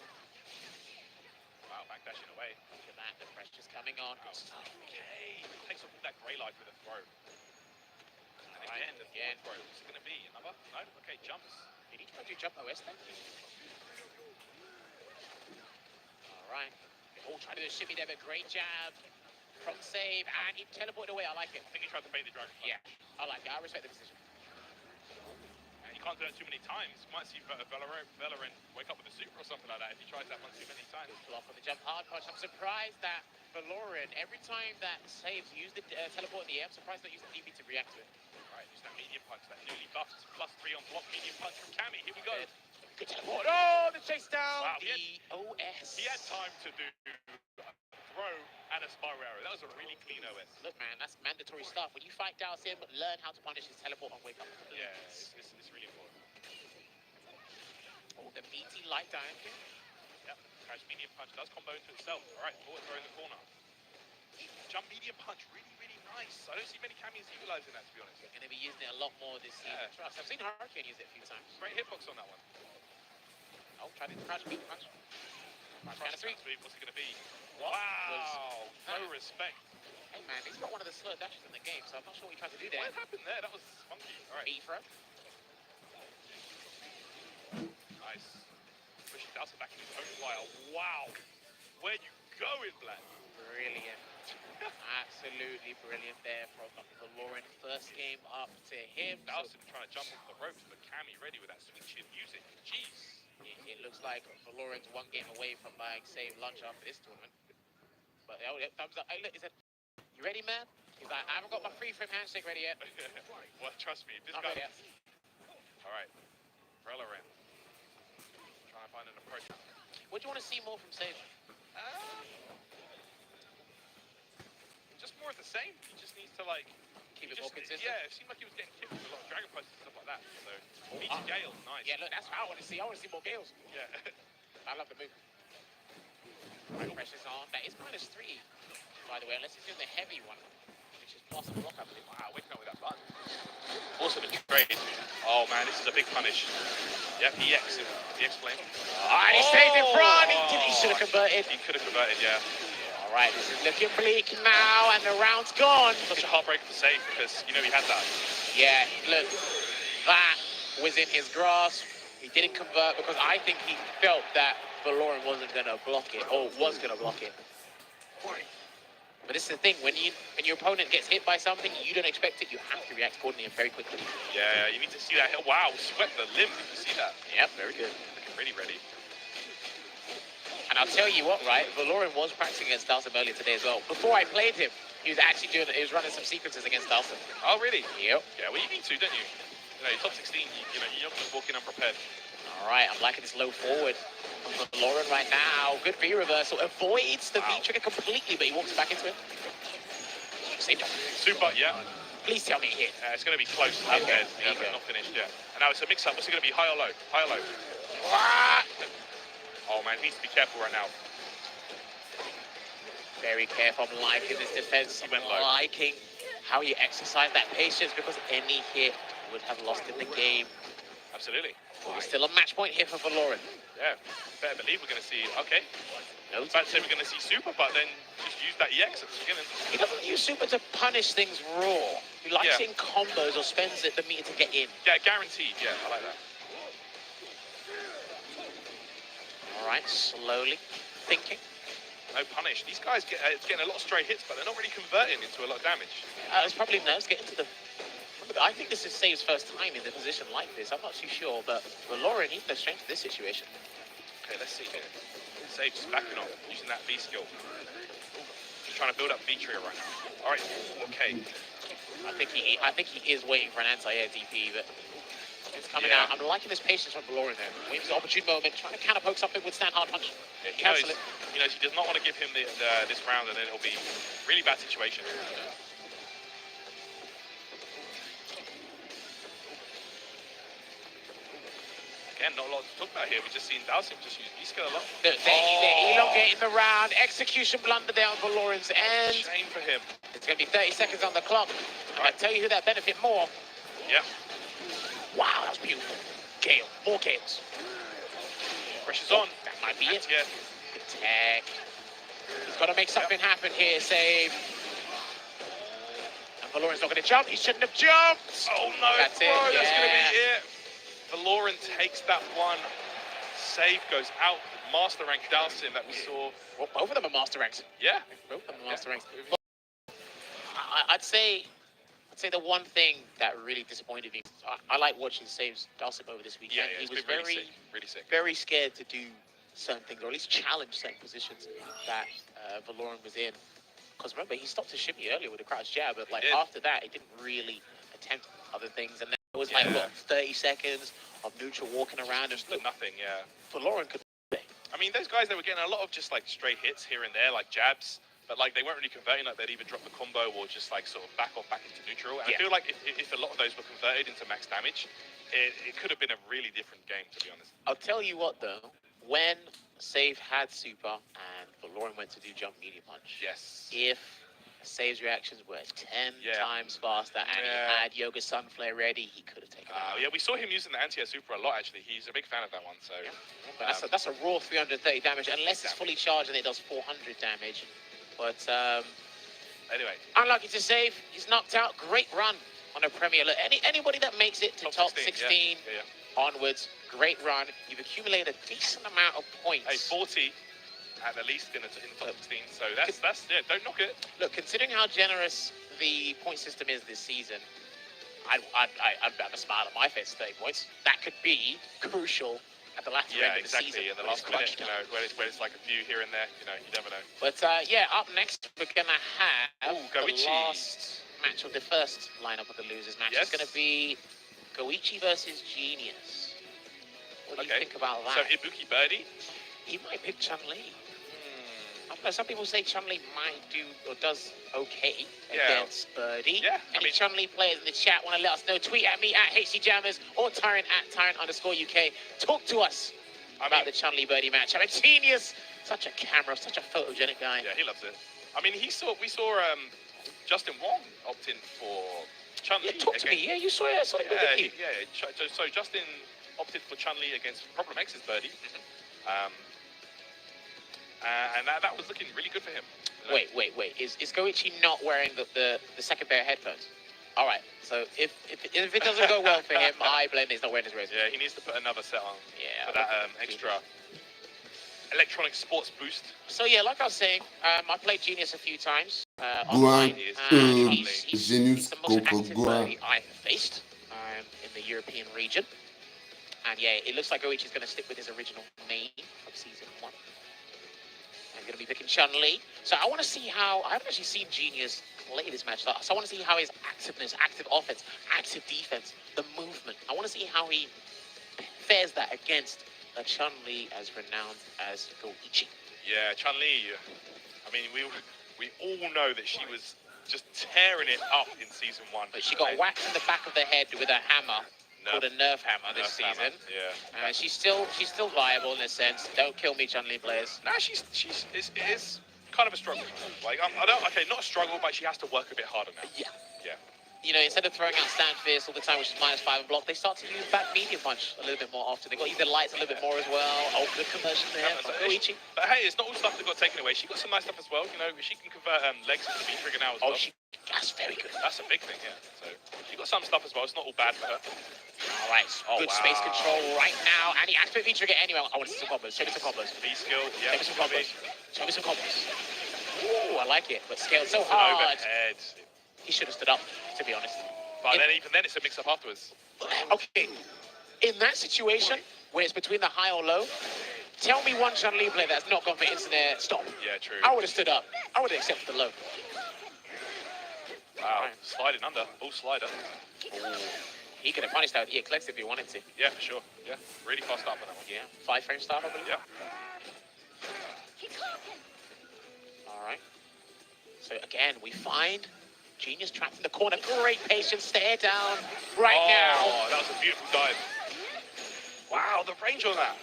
Wow, backdashing away. Look at that. The pressure's coming on. Good stuff. Okay, takes off that grey light with a throw. And Right, again, the again. throw. What's it going to be? Another? No? Okay, jumps. Did he try to jump OS then? All right. Oh, trying to do a shimmy there, but great jab from save, and he teleported away. I like it. I think he tried to bait the dragon. Yeah, I like it. I respect the position. And you can't do that too many times. You might see Valorant wake up with a super or something like that if he tries that one too many times. Block on the jump hard punch. I'm surprised that Valoran, every time that saves, use the teleport in the air. I'm surprised they use the DP to react to it. Right, use that medium punch, that newly buffed +3 on block medium punch from Cammy. Here we go. Good teleport. Oh, the chase down. Wow, the OS. He had time to do a throw and a spiral arrow. That was a really clean OS. Look, man, that's mandatory stuff. When you fight Dallas in, learn how to punish his teleport and wake up. Yeah, it's really important. Oh, the meaty light down here. Yep, crash medium punch does combo into itself. All right, forward throw in the corner. Jump medium punch, really, really nice. I don't see many Cammies utilizing that, to be honest. We're going to be using it a lot more this season. Yeah. Trust. I've seen Hurricane use it a few times. Great hitbox on that one. Oh, try to crouch medium punch. Count of three. What's it going to be? What Wow, was- no respect. Hey, man, he's got one of the slow dashes in the game, so I'm not sure what he tried to do there. What happened there? That was funky. All right, B throw. nice. Pushing Dowser back in his own fire. Wow. Where you going, Black? Brilliant. Absolutely brilliant there from Valoran. First game up to him. Dowser trying to jump off the ropes, but Cammy ready with that sweet chin music. Jeez. It looks like Valoran's one game away from buying save lunch after this tournament. But thumbs up. Hey, look, he said, "You ready, man?" He's like, "I haven't got my free frame handshake ready yet." Well, trust me, if this Not guy... ready yet. All right. Valorant. Trying to find an approach. What do you want to see more from Sage? Just more of the same. He just needs to, like... Keep it he more just- consistent? Yeah, it seemed like he was getting kicked with a lot of Dragon Punches and stuff like that. So, meets Gale, nice. Yeah, look, that's what I want to see. I want to see more Gales. Yeah. I love the move. Right, pressure's on. That is -3, by the way, unless he's doing the heavy one, which is plus a block, I believe. Wow, waking up with that button. Also the trade. Oh man, this is a big punish. Yep, EX. EX flame. And he stays in front. He should have converted. He could have converted, yeah. All right, this is looking bleak now, and the round's gone. Such a heartbreaker to save because you know he had that. Yeah, look, that was in his grasp. He didn't convert because I think he felt that Valoran wasn't going to block it, or was going to block it. But this is the thing, when your opponent gets hit by something, you don't expect it, you have to react accordingly and very quickly. Yeah, you need to see that. Wow, swept the limb. Did you see that? Yep, very good. Looking really ready. And I'll tell you what, right, Valoran was practicing against Dalsum earlier today as well. Before I played him, he was actually running some sequences against Dalsum. Oh, really? Yep. Yeah, well, you need to, don't you? You know, you're top 16, you're not just walking unprepared. All right, I'm liking this low forward from Valoran right now. Good V reversal. Avoids the V trigger completely, but he walks back into it. Same job. Super, yeah. Please tell me he hit. It's going to be close. Okay, Yeah, but not finished, yeah. And now it's a mix-up. What's it going to be? High or low? High or low? Ah! Oh, man, he needs to be careful right now. Very careful. I'm liking this defense. He went low. I'm liking how you exercise that patience, because any hit would have lost in the game. Absolutely. But we're still a match point here for Valoran. Yeah, better believe we're going to see. Okay. No, I was about to say we're going to see Super, but then just use that EX at the beginning. he doesn't use Super to punish things raw. He likes it in combos or spends it the meter to get in. Yeah, guaranteed. Yeah, I like that. All right, slowly thinking. No punish. These guys it's getting a lot of stray hits, but they're not really converting into a lot of damage. It's probably nerves getting to the. I think this is Save's first time in the position like this. I'm not too sure, but Valoran, he's no strength to this situation. Okay, let's see here. Save just backing off, using that V skill. Just trying to build up V trigger right now. All right, okay. I think he is waiting for an anti-air DP, but it's coming out. I'm liking this patience from Valoran there. Waiting for the opportune moment, trying to counter poke something with stand hard punch. Yeah, Cancel it. He knows he does not want to give him this round, and then it'll be a really bad situation. Again, not a lot to talk about here. We've just seen Dowsing just use V-skill a lot. They're elongating the round. Execution blunder there on Valoran's end. Shame for him. It's going to be 30 seconds on the clock. And I tell you who that benefit more. Yeah. Wow, that was beautiful. Gale. More Gales. Pressure's on. That might be it. Yeah. Good tag. He's got to make something happen here, Save. And Valoran's not going to jump. He shouldn't have jumped. Oh, no. That's it. That's Yeah. going to be it. Valoran takes that one. Save goes out. Master rank Dalsim that we saw. Well, both of them are master ranks. Yeah. Both of them are master ranks. I'd say the one thing that really disappointed me, I like watching Save's Dalsim over this weekend. Yeah, He it's was been really sick. very scared to do certain things, or at least challenge certain positions that Valoran was in. Because remember, he stopped his shimmy earlier with a crouch jab, but like after that, he didn't really attempt other things. And then it was like, what, 30 seconds of neutral walking around and Just nothing, yeah. Valoran could. I mean, those guys, they were getting a lot of just like straight hits here and there, like jabs, but like they weren't really converting. Like they'd either drop the combo or just like sort of back off back into neutral. And I feel like if a lot of those were converted into max damage, it could have been a really different game, to be honest. I'll tell you what though, when Save had Super and Valoran went to do jump medium punch. Yes. If Save's reactions were 10 times faster and he had Yoga Sunflare ready, he could have taken it. Yeah, we saw him using the anti-air super a lot, actually. He's a big fan of that one, so... But that's a raw 330 damage, unless it's fully charged and it does 400 damage. But, anyway. unlucky to Save. He's knocked out. Great run on a Premier. Look, anybody that makes it to top 16 onwards, great run. You've accumulated a decent amount of points. Hey, 40... at the least in the top 16, so that's don't knock it. Look, considering how generous the point system is this season, I'd have a smile on my face. 30 points. That could be crucial at the latter end of the season. In the last minute, where it's like a few here and there, you never know. But up next we're gonna have Goichi. the last match of the first lineup of the losers match. It's gonna be Goichi versus Genius. What do you think about that? So Ibuki Birdie? He might pick Chun-Li. I don't know, some people say Chun-Li might do or does okay against Birdie. Yeah, Any Chun-Li players in the chat want to let us know? Tweet at me at HCJammers or Tyrant at Tyrant_UK. Talk to us about the Chun-Li Birdie match. I'm a genius. Such a camera, such a photogenic guy. Yeah, he loves it. I mean, we saw Justin Wong opt in for Chun-Li. Yeah, talk to me. Yeah, you saw it. So Justin opted for Chun-Li against Problem X's Birdie. And that was looking really good for him. Wait. Is Goichi not wearing the second pair of headphones? All right. So if it doesn't go well for him, I blame he's not wearing his razor. Yeah, he needs to put another set on. Yeah. For that extra electronic sports boost. So yeah, like I was saying, I played Genius a few times online. He's the most active birdie I've faced in the European region. And yeah, it looks like Goichi's going to stick with his original main from season 1. I'm going to be picking Chun-Li. So I want to see how... I haven't actually seen Genius play this match. So I want to see how his activeness, active offense, active defense, the movement. I want to see how he fares that against a Chun-Li as renowned as Goichi. Yeah, Chun-Li. I mean, we all know that she was just tearing it up in season 1. But she got whacked in the back of the head with a hammer. Called a Nerf hammer this season. Yeah. She's still viable in a sense. Don't kill me, Chun-Li players. No, it is kind of a struggle. Like not a struggle, but she has to work a bit harder now. Yeah. Yeah. You know, instead of throwing out stand fist all the time, which is -5 and block, they start to use back medium punch a little bit more often. They got either lights a little bit more as well. Oh, good conversion there from Goichi. But hey, it's not all stuff that got taken away. She got some nice stuff as well. You know, she can convert legs into V trigger now as well. That's very good. That's a big thing, yeah. So she got some stuff as well. It's not all bad for her. All right, good space control right now. And he activates V trigger anyway. I want to see some combos. Show me some combos. V skill, yeah. Show me some combos. Show me some combos. Ooh, I like it, but scaled so hard. Overhead. He should have stood up, to be honest. But then even then, it's a mix-up afterwards. Okay, in that situation, where it's between the high or low, tell me one Chun-Li player that's not gone for instant air stop. Yeah, true. I would have stood up. I would have accepted the low. Wow, sliding under. Full slider. Ooh. He could have punished that with EX if he wanted to. Yeah, for sure. Yeah, really fast start on that one. Yeah, 5-frame start, I believe. Yeah. All right. So again, we find Genius trapped in the corner. Great patience, stare down now. Oh, that was a beautiful dive. Wow, the range on that.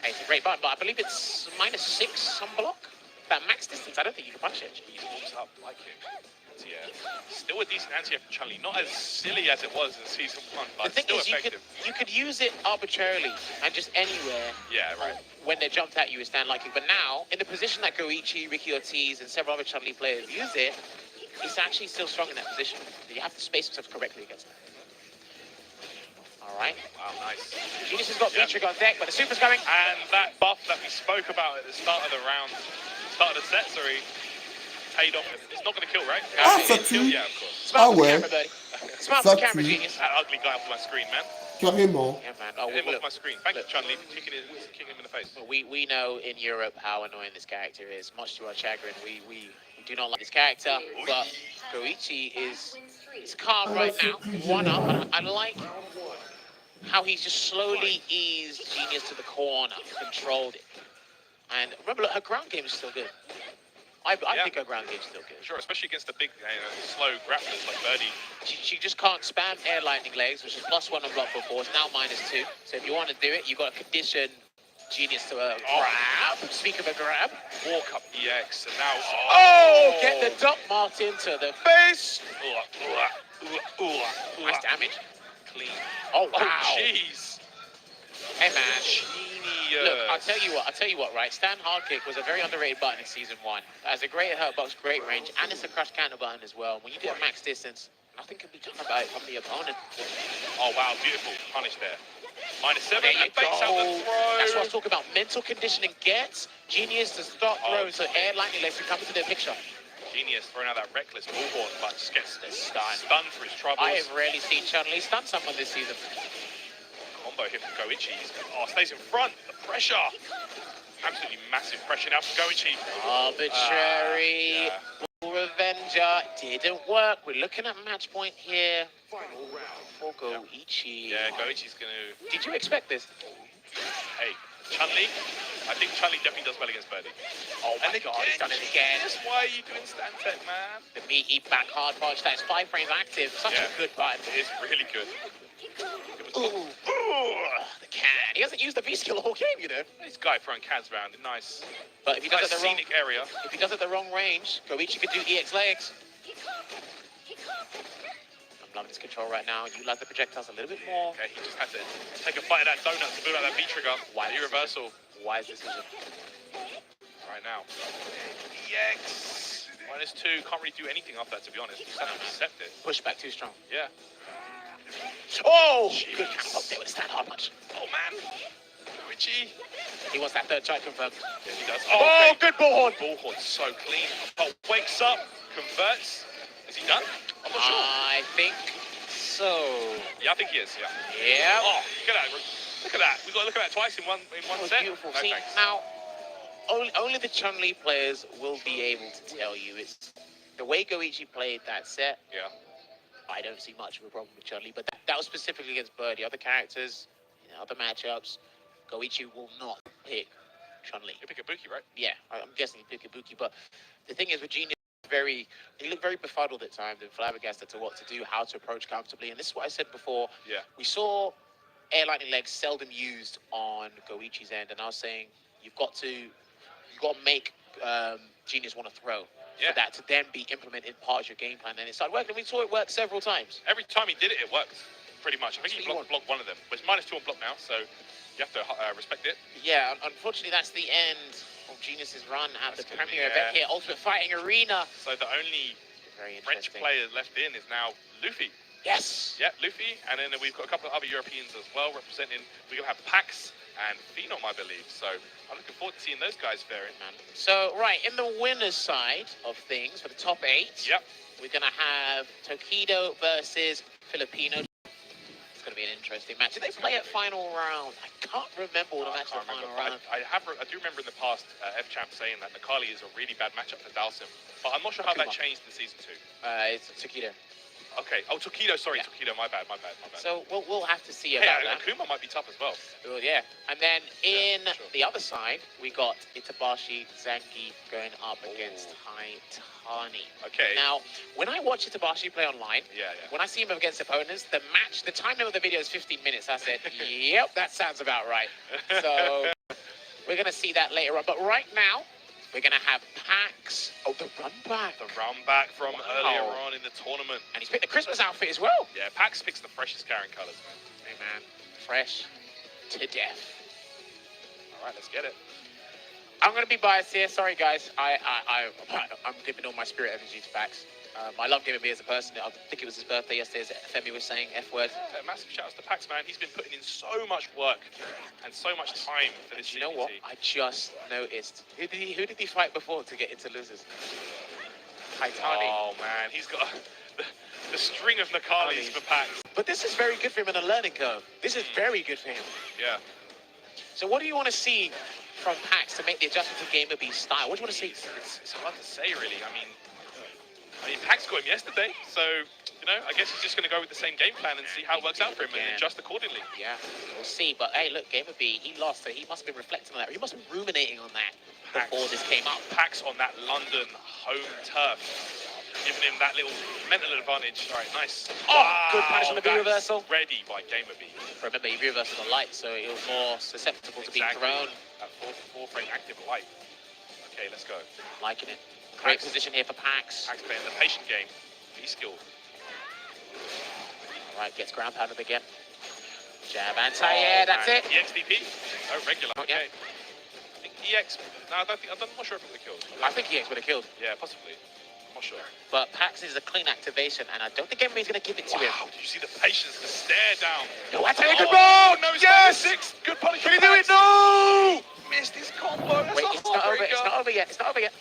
Hey, it's a great button, but I believe it's -6 on block. That max distance, I don't think you can punish it. He walks up like it. Yeah. Still a decent anti-air from Chun-Li. Not as silly as it was in season 1, but the thing still is, effective. you could use it arbitrarily and just anywhere. Yeah, right. When they jumped at you, it stand like it. But now, in the position that Goichi, Ricky Ortiz, and several other Chun-Li players use it, it's actually still strong in that position. You have to space yourself correctly against it. All right. Wow, nice. Genius has got V-Trigger on deck, but the super's coming. And that buff that we spoke about at the start of the round, start of the set, sorry, paid off. It's not going to kill, right? Ah, ça tue. Yeah, of course. Smile for the ouais. camera, buddy. Smile for Ça the camera, tue. Genius. That ugly guy off my screen, man. Carrément. Yeah, man. Oh, Get him off look. my screen. Thank you, Chun-Li, for kicking him in the face. We know in Europe how annoying this character is. Much to our chagrin, we do not like this character. But Goichi is calm right now, 1-up. I like how he's just slowly eased Genius to the corner, controlled it. And remember, look, her ground game is still good. I think her ground game is still good. Sure, especially against the big, slow grapplers like Birdie. She just can't spam air lightning legs, which is +1 on block before. It's now -2. So if you want to do it, you've got to condition Genius to a grab. Speak of a grab. Walk up EX, and now... Oh! Get the Doc Martin to the face. Nice damage. Clean. Oh, wow. Oh, jeez. Hey, man. Genius. Look, I'll tell you what, right? Stand hard kick was a very underrated button in season 1. Has a great hurtbox, great range, and it's a crush counter button as well. When you do a max distance, nothing can be done about it from the opponent. Oh, wow, beautiful. Punish there. -7, There you and fakes out the go. throw. That's what I was talking about. Mental conditioning gets Genius to start throwing, so air lightning legs can come into the picture. Genius throwing out that reckless bullhorn, but just gets Stunned. stunned for his troubles. I have rarely seen Chun-Li stun someone this season. Combo hit from Goichi. Stays in front. The pressure. Absolutely massive pressure now from Goichi. Arbitrary. Yeah. Revenger. Didn't work. We're looking at match point here. For Goichi. Yeah, Goichi's going to... Did you expect this? Hey, Chun-Li. I think Chun-Li definitely does well against Birdie. Oh my God, he's done it again. That's why you doing stand tech, man. The meaty back hard punch. That is 5 frames active. Such a good button. It is really good. Ooh. The can. He hasn't used the V skill the whole game, you know. This guy throwing cans around. Nice. But if he does it the wrong scenic area. If he does it the wrong range, Goichi could do EX legs. I'm loving his control right now. You like the projectiles a little bit more. Okay, he just had to take a bite of that donut to build out that V trigger. Why the reversal Why is this decision? right now? EX. -2. Can't really do anything after that, to be honest. Just have to accept it. Pushback too strong. Yeah. Oh! Jeez. Good count. They would stand hard punch. Oh, man. Goichi. He wants that third try confirmed. Yes, he does. Oh, okay. good bullhorn. Bullhorn so clean. Oh, wakes up, converts. Is he done? I'm not sure. I think so. Yeah, I think he is. Yeah. Yeah. Oh, look at that! Look at that! We got to look at that twice in one set. Beautiful. No, See, thanks. now, only the Chun-Li players will be able to tell you it's the way Goichi played that set. Yeah. I don't see much of a problem with Chun-Li, but that was specifically against Birdie. Other characters, other matchups, Goichi will not pick Chun-Li. You pick a Buki, right? Yeah, I'm guessing he pick Ibuki, but the thing is with Genius, he looked very befuddled at times and flabbergasted to what to do, how to approach comfortably. And this is what I said before. Yeah. We saw air lightning legs seldom used on Goichi's end, and I was saying you've got to make Genius want to throw. for that to then be implemented in part of your game plan. And it started working. We saw it work several times. Every time he did it, it worked pretty much. I think he blocked one of them. But it's -2 on block now, so you have to respect it. Yeah, unfortunately, that's the end of Genius's run at the premier event here, Ultimate Fighting Arena. So the only French player left in is now Luffy. Yes. Yeah, Luffy, and then we've got a couple of other Europeans as well representing. We're gonna have Pax and Phenom, I believe. So I'm looking forward to seeing those guys faring, man. So right in the winners' side of things for the top 8. Yep. We're gonna have Tokido versus Filipino. It's gonna be an interesting match. Did they play at final round? I can't remember what the match at final round. I do remember in the past F-Champ saying that Nakali is a really bad matchup for Dalsim, but I'm not sure how that changed in season 2. It's Tokido. Okay. Oh, Tokido. Sorry, Tokido. My bad. So we'll have to see about that. Akuma might be tough as well. Well, yeah. And then in the other side, we got Itabashi Zangi going up against Haitani. Okay. Now, when I watch Itabashi play online, when I see him against opponents, the time of the video is 15 minutes. I said, yep, that sounds about right. So we're going to see that later on. But right now, we're going to have Pax. Oh, the run back. The run back from earlier on in the tournament. And he's picked the Christmas outfit as well. Yeah, Pax picks the freshest Karen colors, man. Hey, man. Fresh to death. All right, let's get it. I'm going to be biased here. Sorry, guys. I'm giving all my spirit energy to Pax. I love Gamer B as a person. I think it was his birthday yesterday, as Femi was saying, F-word. Yeah, massive shout-outs to Pax, man. He's been putting in so much work and so much time for this. You know what? I just noticed. Who did he fight before to get into losers? Haitani. Oh, man. He's got the string of Nakalis for Pax. But this is very good for him in a learning curve. This is very good for him. Yeah. So what do you want to see from Pax to make the adjustment to Gamer B's style? What do you want to see? It's hard to say, really. I mean, Pax got him yesterday, so, you know, I guess he's just going to go with the same game plan and see how it works out for him and adjust accordingly. Yeah, we'll see. But, hey, look, Gamer B, he lost, so he must have been reflecting on that. He must have been ruminating on that before this came up. Pax on that London home turf, giving him that little mental advantage. All right, nice. Oh, good punish on the B reversal. Ready by Gamer B. Remember, he reversed the light, so he was more susceptible to being thrown. At 4 frame active light. Okay, let's go. Liking it. Great position here for Pax. Pax playing the patient game. He's skilled. All right, gets ground pounded again. Jab anti-air, that's it. EXDP? Oh, regular. Okay. I think EX. No, I'm not sure if it would have killed. I think EX would have killed. Yeah, possibly. I'm not sure. But Pax is a clean activation, and I don't think anybody's going to give it to him. Wow, did you see the patience, the stare down? No, that's a good ball! No, yes! 6. Good punish. Can he do it? No! Missed his combo. Wait, it's not over. It's not over yet. It's not over yet.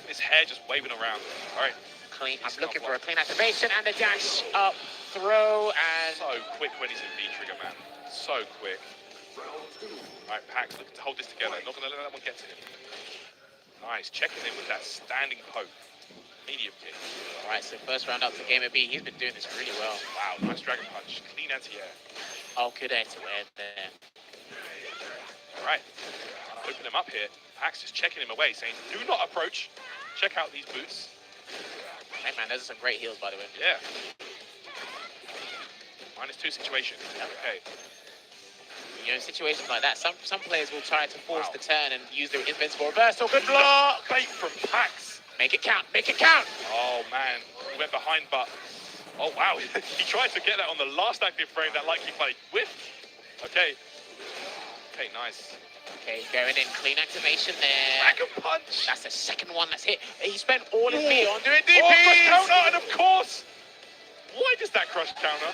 His hair just waving around. All right. Clean. I'm looking for a clean activation and the dash up, throw, and... So quick when he's in V-trigger, man. So quick. All right, Pax looking to hold this together. Not going to let that one get to him. Nice. Checking in with that standing poke. Medium kick. All right, so first round up to Gamer B. He's been doing this really well. Wow, nice dragon punch. Clean anti-air. Oh, good anti-air there. All right. Open him up here. Pax just checking him away, saying, do not approach. Check out these boots. Hey, man, those are some great heals, by the way. Yeah. -2 situation. Okay. You know, in situations like that, some players will try to force the turn and use their invincible reversal. Good block! Bait from Pax. Make it count. Make it count. Oh, man. He went behind, but... Oh, wow. He tried to get that on the last active frame, that likely play. Whiff. Okay. Okay, nice. Okay, going in, clean activation there. Dragon punch! That's the second one that's hit. He spent all his meat on doing DPs! Oh, crush counter, and of course! Why does that crush counter?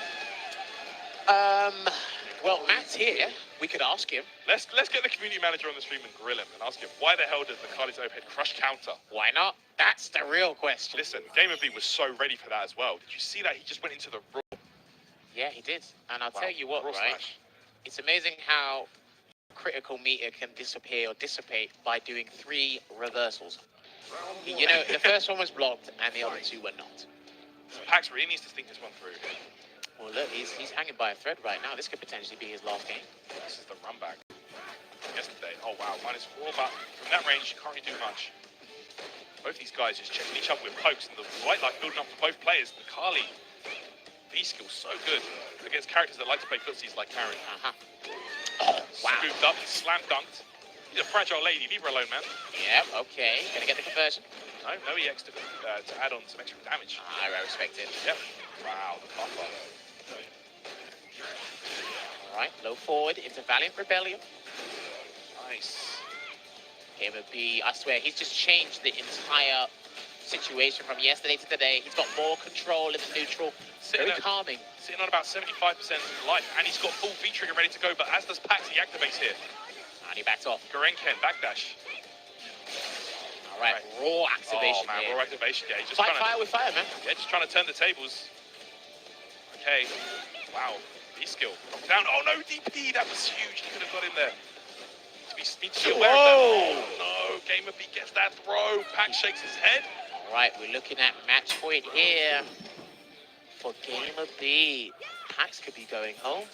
Well, Matt's here. We could ask him. Let's get the community manager on the stream and grill him and ask him, why the hell does the Nakali's overhead crush counter? Why not? That's the real question. Listen, Gamer B was so ready for that as well. Did you see that? He just went into the raw. Yeah, he did. And I'll tell you what, raw right? smash. It's amazing how critical meter can disappear or dissipate by doing 3 reversals. You know, the first one was blocked and the other 2 were not. Pax really needs to think this one through. Well, look, he's hanging by a thread right now. This could potentially be his last game. This is the run back. Yesterday. Oh, wow. -4, but from that range, you can't really do much. Both these guys just checking each other with pokes, and the white light building up for both players. Nakali, V-skill so good against characters that like to play footsies like Karen. Oh, wow. Scooped up, slam dunked. She's a fragile lady. Leave her alone, man. Yep, okay. Gonna get the conversion. No EX to add on some extra damage. I respect it. Yep. Wow, the buffer. All right, low forward into Valiant Rebellion. Nice. Gamer B, I swear, he's just changed the entire situation from yesterday to today. He's got more control in the neutral. Very calming. Sitting on about 75% life, and he's got full V-trigger ready to go, but as does Pax, he activates here. And he backs off. Garenken, backdash. All right, raw activation. Oh, man, here. raw activation. Yeah, he's just Fight trying fire with fire, man. Yeah, just trying to turn the tables. Okay. Wow. V-skill. Down. Oh, no, DP. That was huge. He could have got in there. Need to be aware of that. Oh, no. Gamer B gets that throw. Pax shakes his head. All right, we're looking at match point here for Gamer B. Pax could be going home.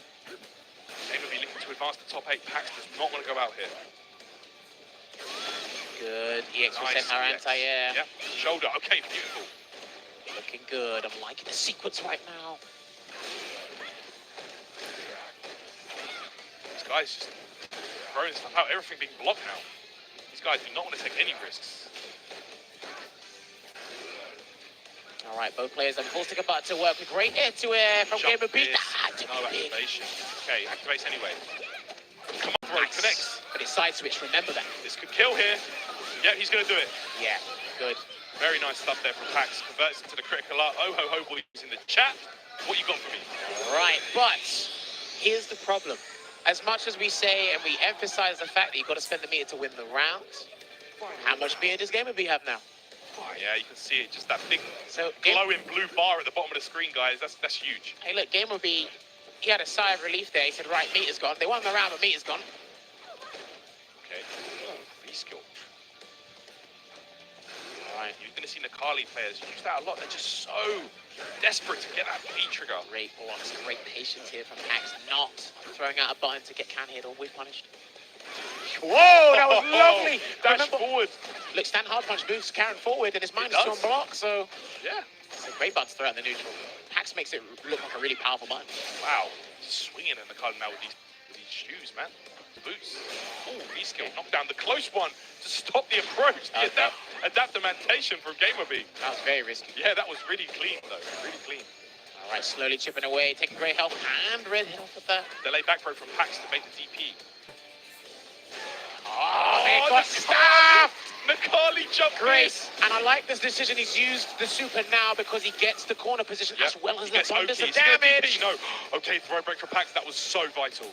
Gamer B looking to advance to top 8. Pax does not want to go out here. Good. EX will send her EX. anti-air. Yep. Shoulder. Okay, beautiful. Looking good. I'm liking the sequence right now. This guy's just throwing stuff out. Everything being blocked now. These guys do not want to take any risks. All right, both players are forced to butt to work with great air-to-air from Gamer B. No activation. Okay, activates anyway. Come on, bro, connects. But it's side switch, remember that. This could kill here. Yeah, he's going to do it. Yeah, good. Very nice stuff there from Pax. Converts into the critical art. Oh ho ho boys in the chat. What you got for me? Right, but here's the problem. As much as we say and we emphasize the fact that you've got to spend the meter to win the round, how much meter does Gamer B have now? Oh, yeah, you can see it. Just that big So glowing blue bar at the bottom of the screen, guys. That's huge. Hey, look, Gamer B, he had a sigh of relief there. He said, right, meter's gone. They won the round, but meter's gone. Okay. V-skill. All right. You're going to see Nakali players use that a lot. They're just so desperate to get that V-trigger. Great blocks, great patience here from Pax, not throwing out a button to get can hit or whip punished. Whoa, that was lovely. Dash forward. Look, stand hard punch moves Karen forward and his minus two on block, so yeah. It's a great button to throw out the neutral. Pax makes it look like a really powerful button. Wow. Swinging in the card now with these shoes, man. Boots. Oh, V-skill. Knock down the close one to stop the approach. The adaptation from Gamer B. That was very risky. Yeah, that was really clean, though. Really clean. All right, slowly chipping away, taking great health and red hit off of that. Delay back throw from Pax to make the DP. Oh, they got stuffed! Nakali jumped Great. And I like this decision. He's used the super now because he gets the corner position as well as the abundance of damage. No. Okay, throw break from Pax. That was so vital.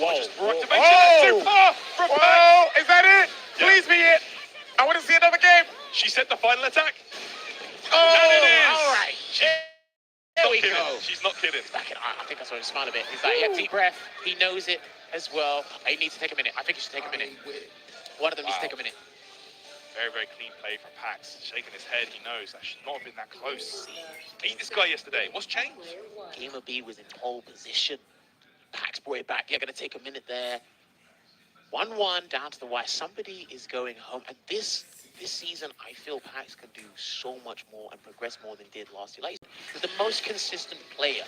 Whoa. Activation. Super from Pax. Is that it? Yeah. Please be it. I want to see another game. She said the final attack. Oh, and it is. all right. There we go. She's not kidding. I think I saw him smile a bit. He's like, yeah, deep breath. He knows it as well. He needs to take a minute. I think he should take a minute. One of them needs to take a minute. Very, very clean play from Pax. Shaking his head. He knows that should not have been that close. Beat this guy yesterday. What's changed? Gamer B was in pole position. Pax brought it back. You're going to take a minute there. 1-1 down to the wire. Somebody is going home. And this season, I feel Pax can do so much more and progress more than did last year. Like, he's the most consistent player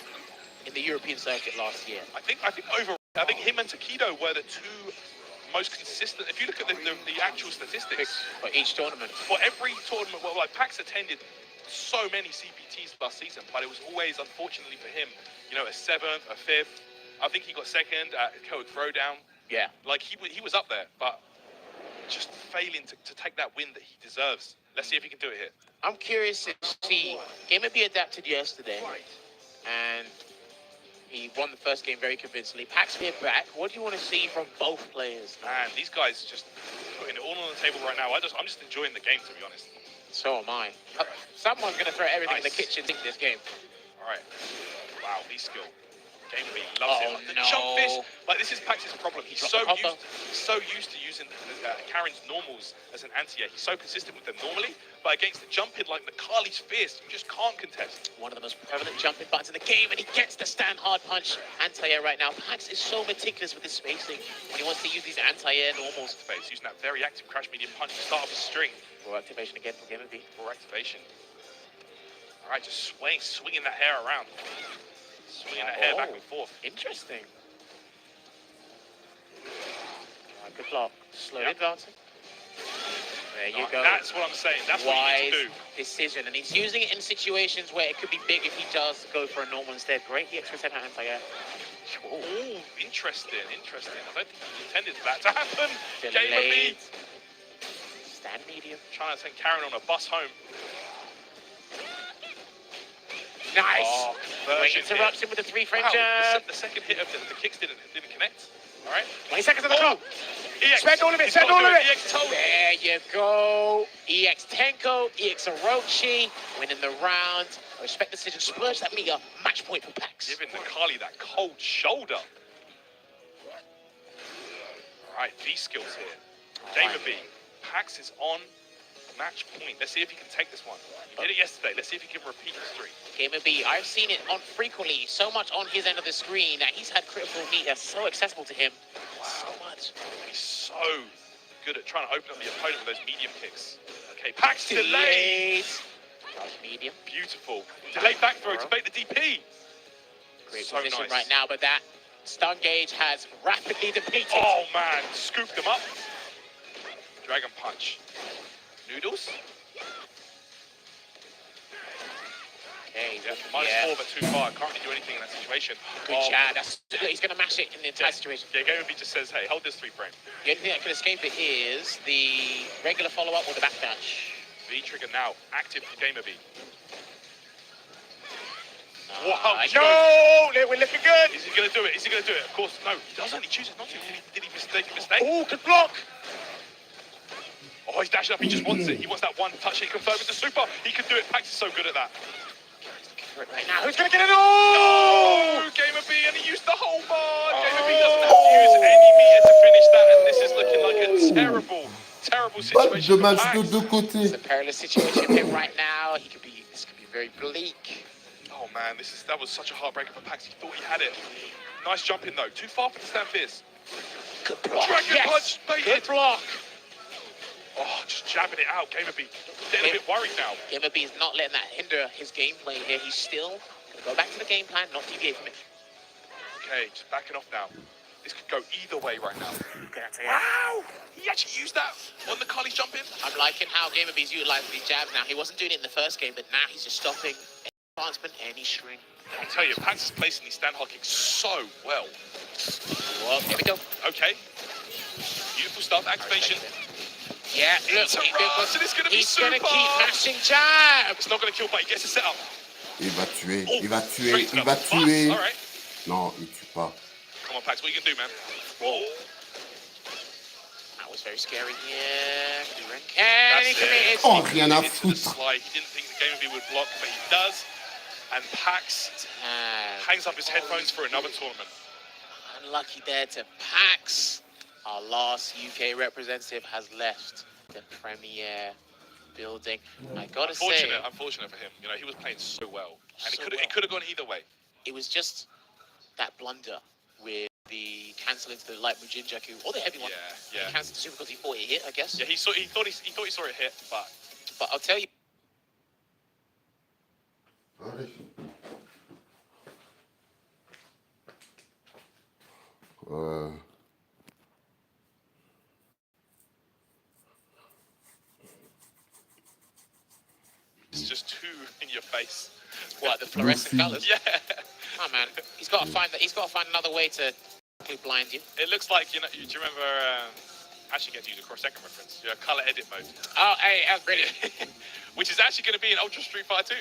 in the European circuit last year. I think overall, I think him and Takido were the two most consistent. If you look at the actual statistics for each tournament, for every tournament, well, like Pax attended so many CPTs last season, but it was always, unfortunately for him, you know, a 7th, a 5th. I think he got 2nd at Coic Throwdown. Yeah, like he was up there, but just failing to take that win that he deserves. Let's see if he can do it here. I'm curious to see. Gamer B adapted yesterday, and he won the first game very convincingly. Pax here back. What do you want to see from both players? Man, these guys just putting it all on the table right now. I'm just enjoying the game, to be honest. So am I. Someone's going to throw everything in the kitchen in this game. All right. Wow, V-skill. Gamer B loves it. The no. jump fish. Like, this is Pax's problem. He's so used to using Karen's normals as an anti-air. He's so consistent with them normally, but against the jumping like Nakali's fierce, you just can't contest. One of the most prevalent jumping buttons in the game, and he gets the stand hard punch anti-air right now. Pax is so meticulous with his spacing when he wants to use these anti-air normals. Using that very active crash medium punch to start off a string. For activation again from Gamer B. For activation. All right, just swinging that hair around. Swinging that hair back and forth. Interesting. Good block. Slowly advancing. There you go. That's what I'm saying. That's what you need to do. Decision, and he's using it in situations where it could be big if he does go for a normal instead. Great EX with 10 hands, I guess. Oh, interesting. I don't think he intended for that to happen. Delayed. Stand medium. Trying to send Karen on a bus home. Nice. Oh, Great interruption with the 3-frame wow, jab. the second hit of the kicks didn't connect. All right. 20 seconds on the clock. EX. Spend all of it. He's Spend gotta all do of it. it. EX told. There you go. EX Tenko, EX Orochi, winning the round. Respect decision. Splurge that meter. Match point for Pax. Giving Nakali that cold shoulder. All right, V skills here. Gamer B. Pax is on match point. Let's see if he can take this one. He did it yesterday. Let's see if he can repeat the streak. Gamer B, I've seen it on frequently, so much on his end of the screen that he's had critical meter so accessible to him. Wow. So much. He's so good at trying to open up the opponent with those medium kicks. Okay, Pax delayed. Medium. Beautiful. Delayed back throw to make the DP. Great So position nice. right now, but that stun gauge has rapidly depleted. Oh man, scooped him up. Dragon punch. Noodles. Okay, Yeah, -4 but too far. Can't really do anything in that situation. Good jab. He's going to mash it in the entire situation. Yeah, Gamer B just says, hey, hold this 3-frame. The only thing that could escape it is the regular follow-up or the backdash. V trigger now, active for Gamer B. Wow, no! We're looking good. Is he going to do it? Is he going to do it? Of course, no. He doesn't. He chooses not to. Did he mistake a mistake? Oh, good block. Oh, he's dashing up. He just wants it. He wants that one touch. He confirmed with the super. He can do it. Pax is so good at that. Right now, who's going to get it? Oh! Gamer B, and he used the whole bar. Gamer B doesn't have to use any meter to finish that, and this is looking like a terrible Balle situation de for match Pax. de deux côtés. It's a perilous situation for him right now. This could be very bleak. Oh man, that was such a heartbreaker for Pax. He thought he had it. Nice jump in though. Too far for the stand fierce. Good block. Dragon punch, baited. Good block. Oh, just jabbing it out. Gamer B getting a bit worried now. Gamer B is not letting that hinder his gameplay here. He's still going to go back to the game plan, not deviate from it. Okay, just backing off now. This could go either way right now. Wow! Wow! He actually used that on the Carly's jump in. I'm liking how Gamer B's utilizing these jabs now. He wasn't doing it in the first game, but now he's just stopping any advancement, any string. I'll tell you, Pax is placing these stand hard kicks so well. Well, here we go. Okay. Beautiful stuff. Activation. Yeah, look, It's a rush, and it's going to be he's super. going to keep mashing jabs. It's not going to kill, but he gets a setup. Il va tuer, Oh, il va tuer, straight il up. va tuer. All right. Non, il tue pas. Come on, Pax. What you can do, man? Whoa. That was very scary here. And he That's committed. it. Oh, rien à Into the foutre. slide. He didn't think the Gamer B would block, but he does. And Pax hangs up his headphones for another tournament. Unlucky there to Pax. Our last UK representative has left the Premier building. I gotta say, Unfortunate for him. You know, he was playing so well, and So it could have gone either way. it was just that blunder with the cancel into the light Mujinjaku or the heavy one. Yeah. He cancelled the super because he thought it hit, I guess. Yeah, he thought he saw it hit, but But I'll tell you, Allez. it's just too in your face. what, the fluorescent colours? Yeah. Oh man, he's got to find another way to blind you. It looks like, you know, do you remember, actually get to use a cross-second reference, your color edit mode, Oh, hey, that's brilliant. which is actually going to be in Ultra Street Fighter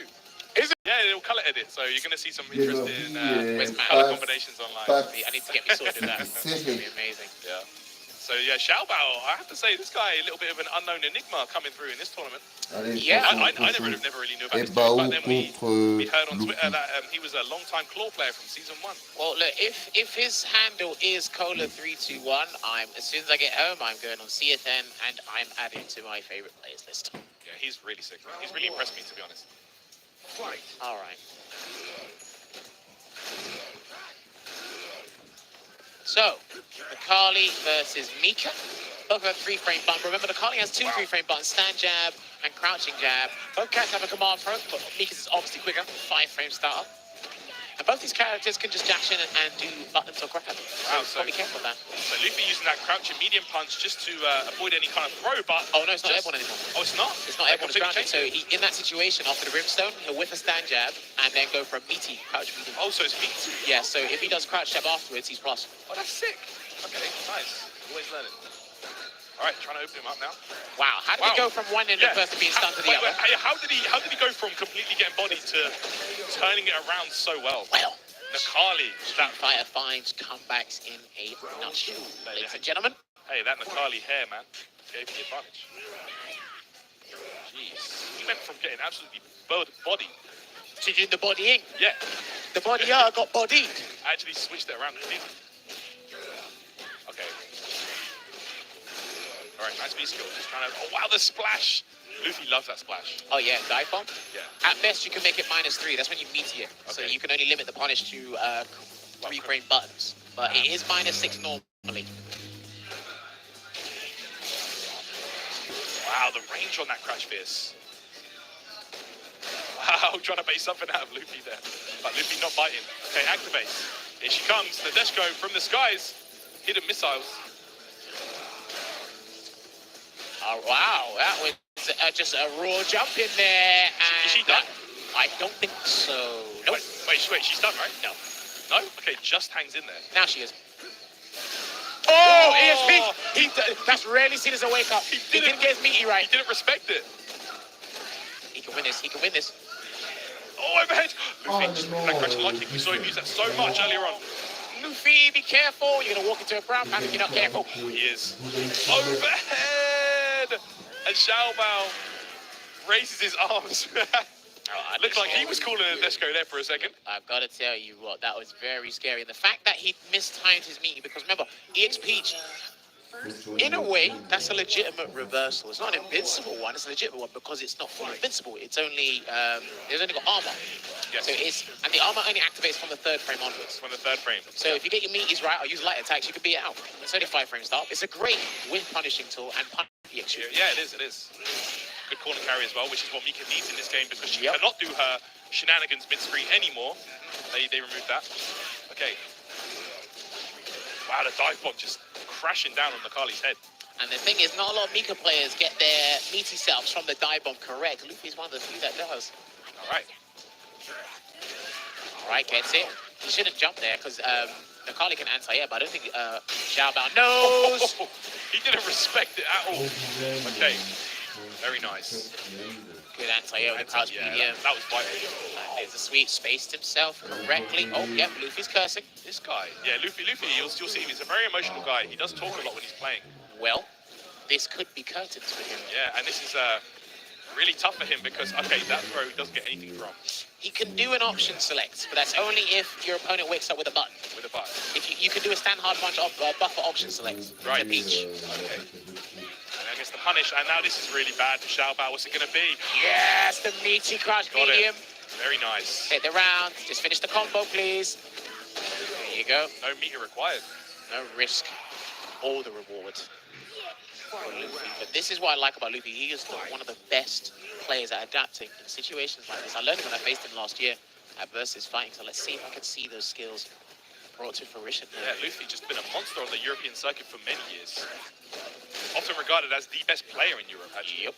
2. Is it? Yeah, it'll color edit, so you're going to see some interesting Where's Matt? color combinations online. I need to get me sorted with that. It's going to be amazing. Yeah. So yeah, Xiao Bao, I have to say, this guy, a little bit of an unknown enigma coming through in this tournament. Allez, Yeah, I attention, never really knew about Et this dude, Bao but then we contre heard on Luffy. Twitter that he was a long-time claw player from season 1. Well, look, if his handle is Cola321, as soon as I get home, I'm going on CSN and I'm adding to my favorite players list. Yeah, he's really sick. He's really impressed me, to be honest. All right. So, Nakali versus Mika. Both have 3-frame button. Remember, Nakali has two 3-frame buttons, stand jab and crouching jab. Both cats have a command throw, but Mika's is obviously quicker, 5-frame starter. And both these characters can just dash in and do buttons or crack at them. Wow, So be careful of that. So Luffy using that crouching medium punch just to avoid any kind of throw, but... Oh, no, it's not airborne anymore. Oh, it's not? It's not airborne, it's grounded. So in that situation, after the brimstone, he'll whiff a stand jab and then go for a meaty crouch medium. Oh, so it's meaty? Yeah, so if he does crouch jab afterwards, he's plus. Oh, that's sick. Okay, nice. Always learning. All right, trying to open him up now. Wow, how did he go from one end of person being stunned to the other? How did he go from completely getting bodied to turning it around so well? Well, Nakali. Street Fighter finds comebacks in a nutshell, ladies and gentlemen. Hey, that Nakali hair, man, gave the advantage. Jeez. He went from getting absolutely bodied to doing the bodying. Yeah. The body got bodied. I actually switched it around completely. Okay. All right, nice V-skill. Just trying to... Oh, wow, the splash. Luffy loves that splash. Oh, yeah, dive bomb? Yeah. At best, you can make it -3. That's when you meteor. Okay. So you can only limit the punish to 3 frame buttons. But it is -6 normally. Wow, the range on that Crash Fierce. Wow, trying to bait something out of Luffy there. But Luffy not biting. Okay, activate. Here she comes, the Deshko from the skies. Hidden missiles. Oh, wow, that was just a raw jump in there. And is she done? I don't think so. Nope. Wait, she's done, right? No. No? Okay, just hangs in there. Now she is. Oh, ESP! That's rarely seen as a wake up. He didn't get his meaty right. He didn't respect it. He can win this. He can win this. Oh, overhead! Luffy, that Crash Light Kick, we saw him use that so much earlier on. Luffy, be careful. You're going to walk into a brown pan if you're not careful. He is. Overhead! And Xiao Bao raises his arms. Looks like he was calling a Deshko there for a second. I've got to tell you what, that was very scary. And the fact that he mistimed his meeting, because remember, EX Peach, in a way, that's a legitimate reversal. It's not an invincible one, it's a legitimate one because it's not fully invincible. It's only, it's only got armor. Yes. So and the armor only activates from the 3rd frame onwards. From the 3rd frame. So if you get your meaties right or use light attacks, you can beat it out. It's only 5 frame start. It's a great win punishing tool and punish EX. Yeah, it is. Good corner carry as well, which is what Mika needs in this game because she cannot do her shenanigans mid-screen anymore. They removed that. Okay. Wow, the dive bomb just crashing down on Nakali's head. And the thing is, not a lot of Mika players get their meaty setups from the dive bomb correct. Luffy's one of the few that does. All right, gets it. He shouldn't jump there because Nakali can anti-air, but I don't think Xiao Bao knows. He didn't respect it at all. Okay, very nice. Good anti-air with the crouch medium. That was vital. There's a sweep, spaced himself correctly. Oh, yep, Luffy's cursing. This guy, yeah, Luffy, you'll see him. He's a very emotional guy. He does talk a lot when he's playing. Well, this could be curtains for him. Yeah, and this is really tough for him because, okay, that throw he doesn't get anything from. He can do an option select, but that's only if your opponent wakes up with a button. With a button. If you can do a stand hard punch buffer option select. Right. Peach. Okay. And I guess the punish, and now this is really bad for Xiao Bao. What's it going to be? Yes, the meaty crouch medium. Very nice. Hit the round. Just finish the combo, please. There you go. No meter required. No risk. All the reward. But this is what I like about Luffy. He is one of the best players at adapting in situations like this. I learned it when I faced him last year at Versus Fighting, so let's see if I can see those skills brought to fruition. Yeah, Luffy just been a monster on the European circuit for many years. Often regarded as the best player in Europe, actually. Yep.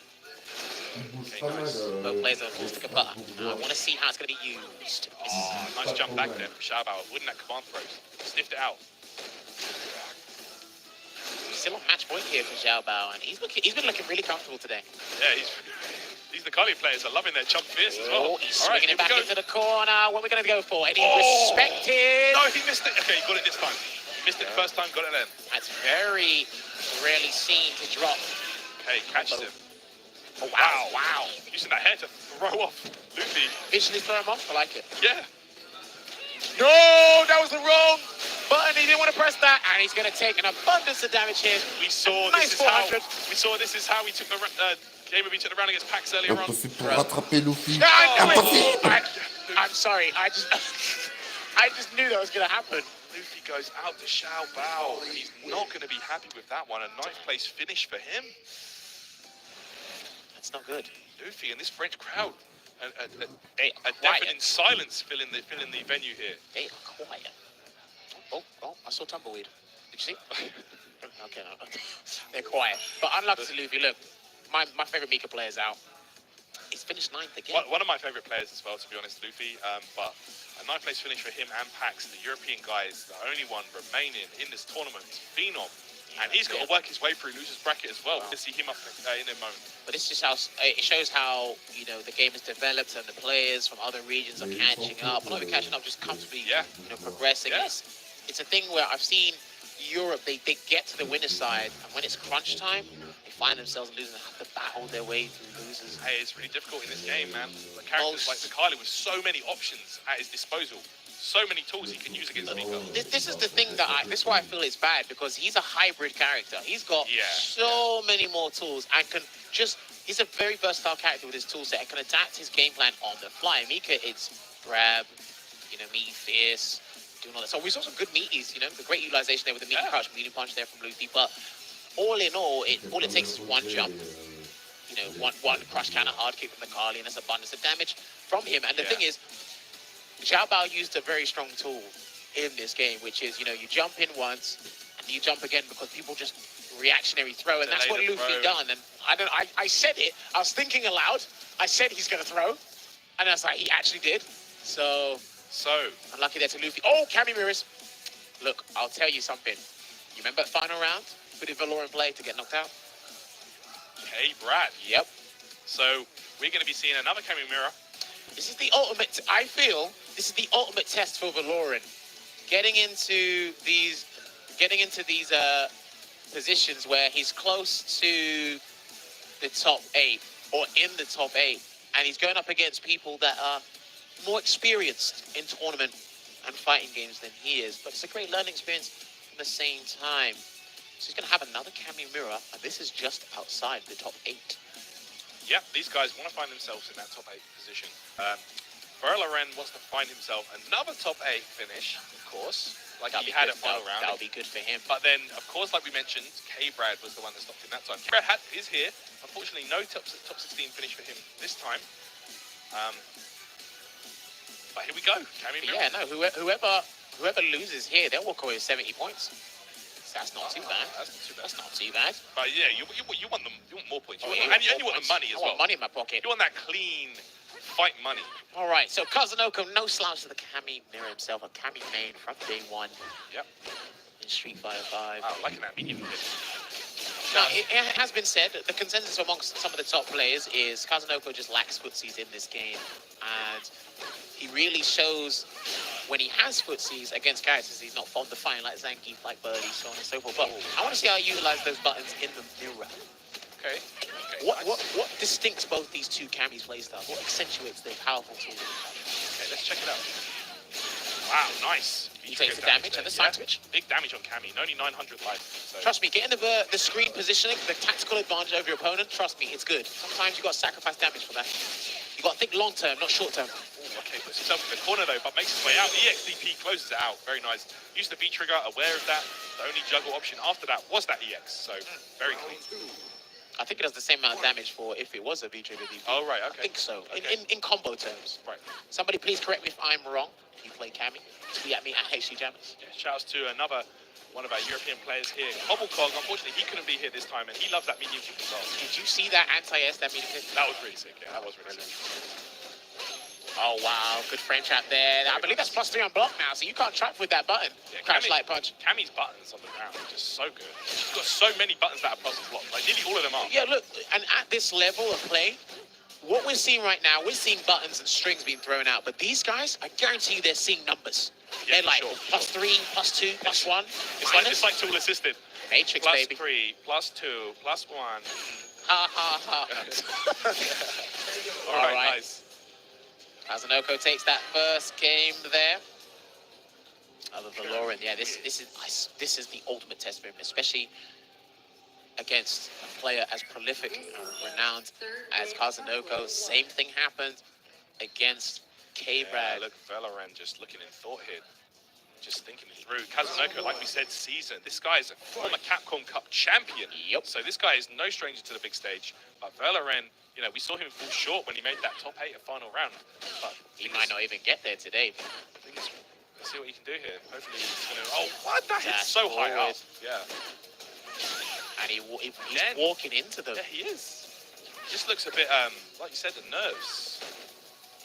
Okay, nice. Both players are stick a butter. I want to see how it's going to be used. Oh, nice jump back there from Xiao Bao. Wouldn't that command throws? Sniffed it out. Still on match point here for Xiao Bao, and he's been looking really comfortable today. Yeah, these Nakali players are loving their jump fierce as well. Oh, he's swinging it back into the corner. What are we going to go for? Any respected? No, he missed it. Okay, he got it this time. He missed it the first time, got it then. That's very rarely seen to drop. Okay, catches him. Oh, wow. Using that hair to throw off Luffy. Visually throw him off. I like it. Yeah. No, that was the wrong button. He didn't want to press that, and he's going to take an abundance of damage here. We saw nice this is how he took the game of took the round against Pax earlier on. Impossible pour rattraper Luffy. I'm sorry. I just knew that was going to happen. Luffy goes out to Xiao Bao. He's not going to be happy with that one. A 9th place finish for him. That's not good. Luffy and this French crowd They are A quiet. deafening silence filling the venue here. They are quiet. Oh, I saw tumbleweed. Did you see? Okay, no. They're quiet. But unlucky to Luffy, look, my favorite Mika player is out. He's finished 9th again. One of my favorite players as well, to be honest, Luffy. But a 9th place finish for him and Pax, the European guys, the only one remaining in this tournament. Phenom. And he's got to work his way through losers bracket as well. To see him up in a moment. But this just how it shows how the game has developed and the players from other regions are catching up. Well, not even catching up, just comfortably progressing. Yeah. It's a thing where I've seen Europe, they get to the winner's side, and when it's crunch time, they find themselves losing and have to battle their way through losers. Hey, it's really difficult in this game, man. The characters like Zakali with so many options at his disposal. So many tools he can use against Mika. This is the thing this is why I feel it's bad, because he's a hybrid character. He's got so many more tools and he's a very versatile character with his tool set and can adapt his game plan on the fly. Mika, it's grab, meaty fierce, doing all that. So we saw some good meaties, the great utilization there with the meaty crush, medium punch there from Luffy. But all in all, all it takes is one jump. One crush counter hard kick from the Kali, and that's abundance of damage from him. And the thing is, Xiao Bao used a very strong tool in this game, which is, you jump in once and you jump again because people just reactionary throw, and that's what Luffy done. And I said it. I was thinking aloud. I said he's going to throw, and I was like, he actually did. So unlucky there to Luffy. Oh, Kami mirrors. Look, I'll tell you something. You remember that final round? Who did Valoran play to get knocked out? Hey, Brad. Yep. So we're going to be seeing another Kami mirror. This is the ultimate. I feel this is the ultimate test for Valoran. Getting into these positions where he's close to the top 8 or in the top 8, and he's going up against people that are more experienced in tournament and fighting games than he is. But it's a great learning experience at the same time. So he's going to have another Kami mirror, and this is just outside the top 8. Yep, these guys want to find themselves in that top 8 position. Valoran wants to find himself another top 8 finish, of course, like he had at final round. That'll be good for him. But then, of course, like we mentioned, K-Brad was the one that stopped him that time. K-Brad is here. Unfortunately, no top 16 finish for him this time. But here we go. Kami mirror. Yeah, no, whoever loses here, they'll walk away with 70 points. So that's not too bad. That's not too bad. But yeah, you want them. You want more points. You want the money as well. I want money in my pocket. You want that clean fight money. All right, so Kazunoko, no slouch to the Kami mirror himself, a Kami main from day 1. Yep. In Street Fighter 5. Oh, liking that medium hit. Now, it has been said that the consensus amongst some of the top players is Kazunoko just lacks footsies in this game, and he really shows when he has footsies against characters he's not fond of fighting, like Zangief, like Birdie, so on and so forth. But I want to see how you utilize those buttons in the mirror. Okay. What distincts both these two Kami's playstyles? What accentuates their powerful tools? Okay, let's check it out. Wow, nice. He takes the damage and the side switch. Big damage on Kami, only 900 life. So. Trust me, getting the screen positioning, the tactical advantage over your opponent, trust me, it's good. Sometimes you've got to sacrifice damage for that. You've got to think long term, not short term. Okay, puts himself in the corner though, but makes his way out. The EXDP closes it out. Very nice. Used the V trigger, aware of that. The only juggle option after that was that EX, so very clean. I think it does the same amount of damage for if it was a V trigger DP. Oh, right, okay. I think so. Okay. In combo terms. Right. Somebody please correct me if I'm wrong. If you play Kami, tweet at me at HCJammers. Yeah, shouts to another one of our European players here. Cobblecog, unfortunately, he couldn't be here this time, and he loves that medium kick as well. Did you see that anti-S, that medium kick? That was really sick, yeah. That was really sick. Oh, wow. Good frame trap there. I believe that's +3 on block now, so you can't trap with that button. Yeah, Crash light punch. Kami's buttons on the ground are just so good. He's got so many buttons that are plus block. Like, nearly all of them are. Yeah, look, and at this level of play, what we're seeing right now, we're seeing buttons and strings being thrown out, but these guys, I guarantee you they're seeing numbers. Yeah, they're like sure. +3, +2, +1. It's like tool assisted. Matrix, baby. +3, +2, +1. Ha ha ha. All right, nice. Kazunoko takes that first game there. Other than Valoran, yeah, this is the ultimate test for him, especially against a player as prolific and renowned as Kazunoko. Same thing happened against K-Brad. Look, Valoran just looking in thought here. Just thinking it through. Kazunoko, like we said, seasoned. This guy is a former Capcom Cup champion. Yep. So this guy is no stranger to the big stage. But Valoran, You know, we saw him fall short when he made that top 8 of final round. But He might not even get there today. let's see what he can do here. Hopefully he's going to... Oh, what? That hit Dash so high up. forward. Yeah. And he's Again. walking into them. Yeah, he is. Just looks a bit, like you said, the nerves.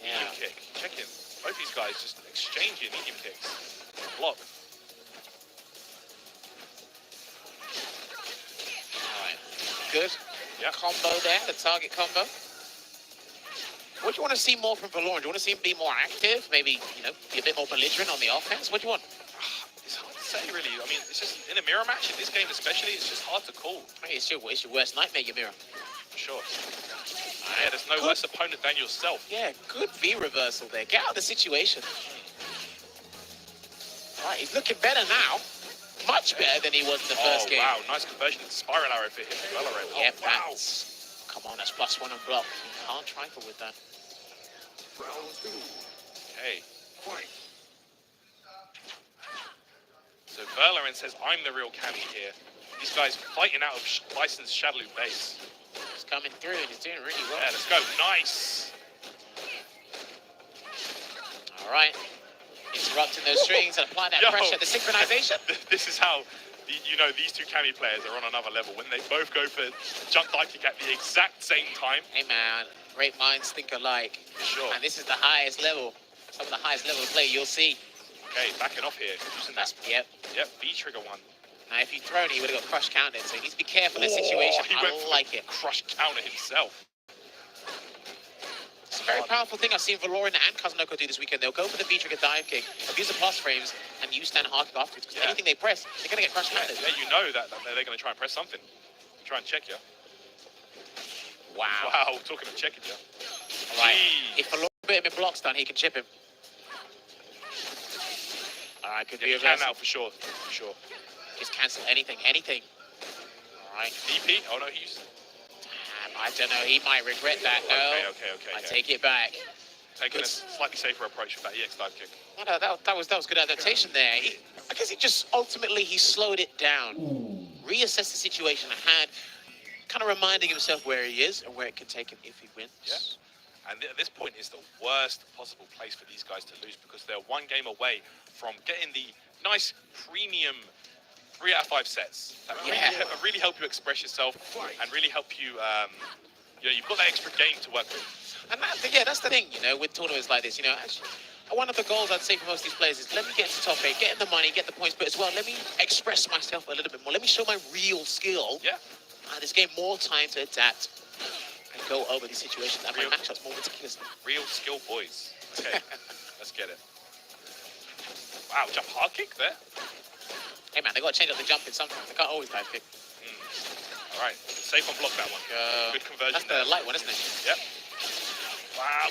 Yeah. Medium kick. Check him. Both these guys just exchanging medium kicks. Block. Alright. Good. Yeah. Combo there, the target combo. What do you want to see more from Valorant? Do you want to see him be more active? Maybe, you know, be a bit more belligerent on the offense? What do you want? It's hard to say, really. I mean, it's just in a mirror match, in this game especially, it's just hard to call. Hey, it's your worst nightmare, your mirror. For sure. Yeah, there's no worse opponent than yourself. Yeah, good V reversal there. Get out of the situation. Alright, he's looking better now. Much better than he was in the first game. Wow, nice conversion to spiral arrow for him. Valorant. Yeah, Oh, wow. that's... Come on, that's +1 on block. You can't trifle with that. Okay. So Valorant says, I'm the real Cammy here. These guys fighting out of Bison's Shadaloo base. He's coming through and he's doing really well. Yeah, let's go. Nice. Alright. Interrupting those strings and applying that pressure, the synchronization. This is how, you know, these two Cammy players are on another level. When they both go for jump dive kick at the exact same time. Hey man, great minds think alike. Sure. And this is the highest level. Some of the highest level of play you'll see. Okay, backing off here. Using that. Yep. Yep, B trigger one. Now if you'd thrown, he would have got crush counted, so he needs to be careful in the situation. He went I for like the it. crush counter himself. It's a very powerful thing I've seen Valorant and Kazunoko do this weekend. They'll go for the V-trigger dive kick, abuse the plus frames, and use stand hard kick afterwards. Because anything they press, they're going to get crush counted. Yeah, you know that they're going to try and press something. Try and check you. Wow. Wow, talking of checking you. All right. If Valorant put him in blocks done, he can chip him. All right, good Yeah, you can now for sure. For sure. Just cancel anything. All right. DP? Oh no, he's... I don't know, he might regret that. No. Okay. I take it back. Taking a slightly safer approach with that EX dive kick. No, that was good adaptation there. I guess he just ultimately he slowed it down, reassessed the situation at hand, kind of reminding himself where he is and where it can take him if he wins. Yeah. And at this point is the worst possible place for these guys to lose because they're one game away from getting the nice premium 3 out of 5 sets that really help you express yourself and really help you. You know, you've got that extra game to work with. And that's the thing, you know, with tournaments like this. You know, actually, one of the goals I'd say for most of these players is let me get to top 8, get in the money, get the points, but as well, let me express myself a little bit more. Let me show my real skill. Yeah. This game more time to adapt and go over these situations. And my matchups more meticulous. Real skill boys. Okay, let's get it. Wow, jump hard kick there. Hey man, they got to change up the jumping sometimes. They can't always dive kick. All right, safe on block that one. Good conversion. That's the light one, isn't it? Yep. Wow.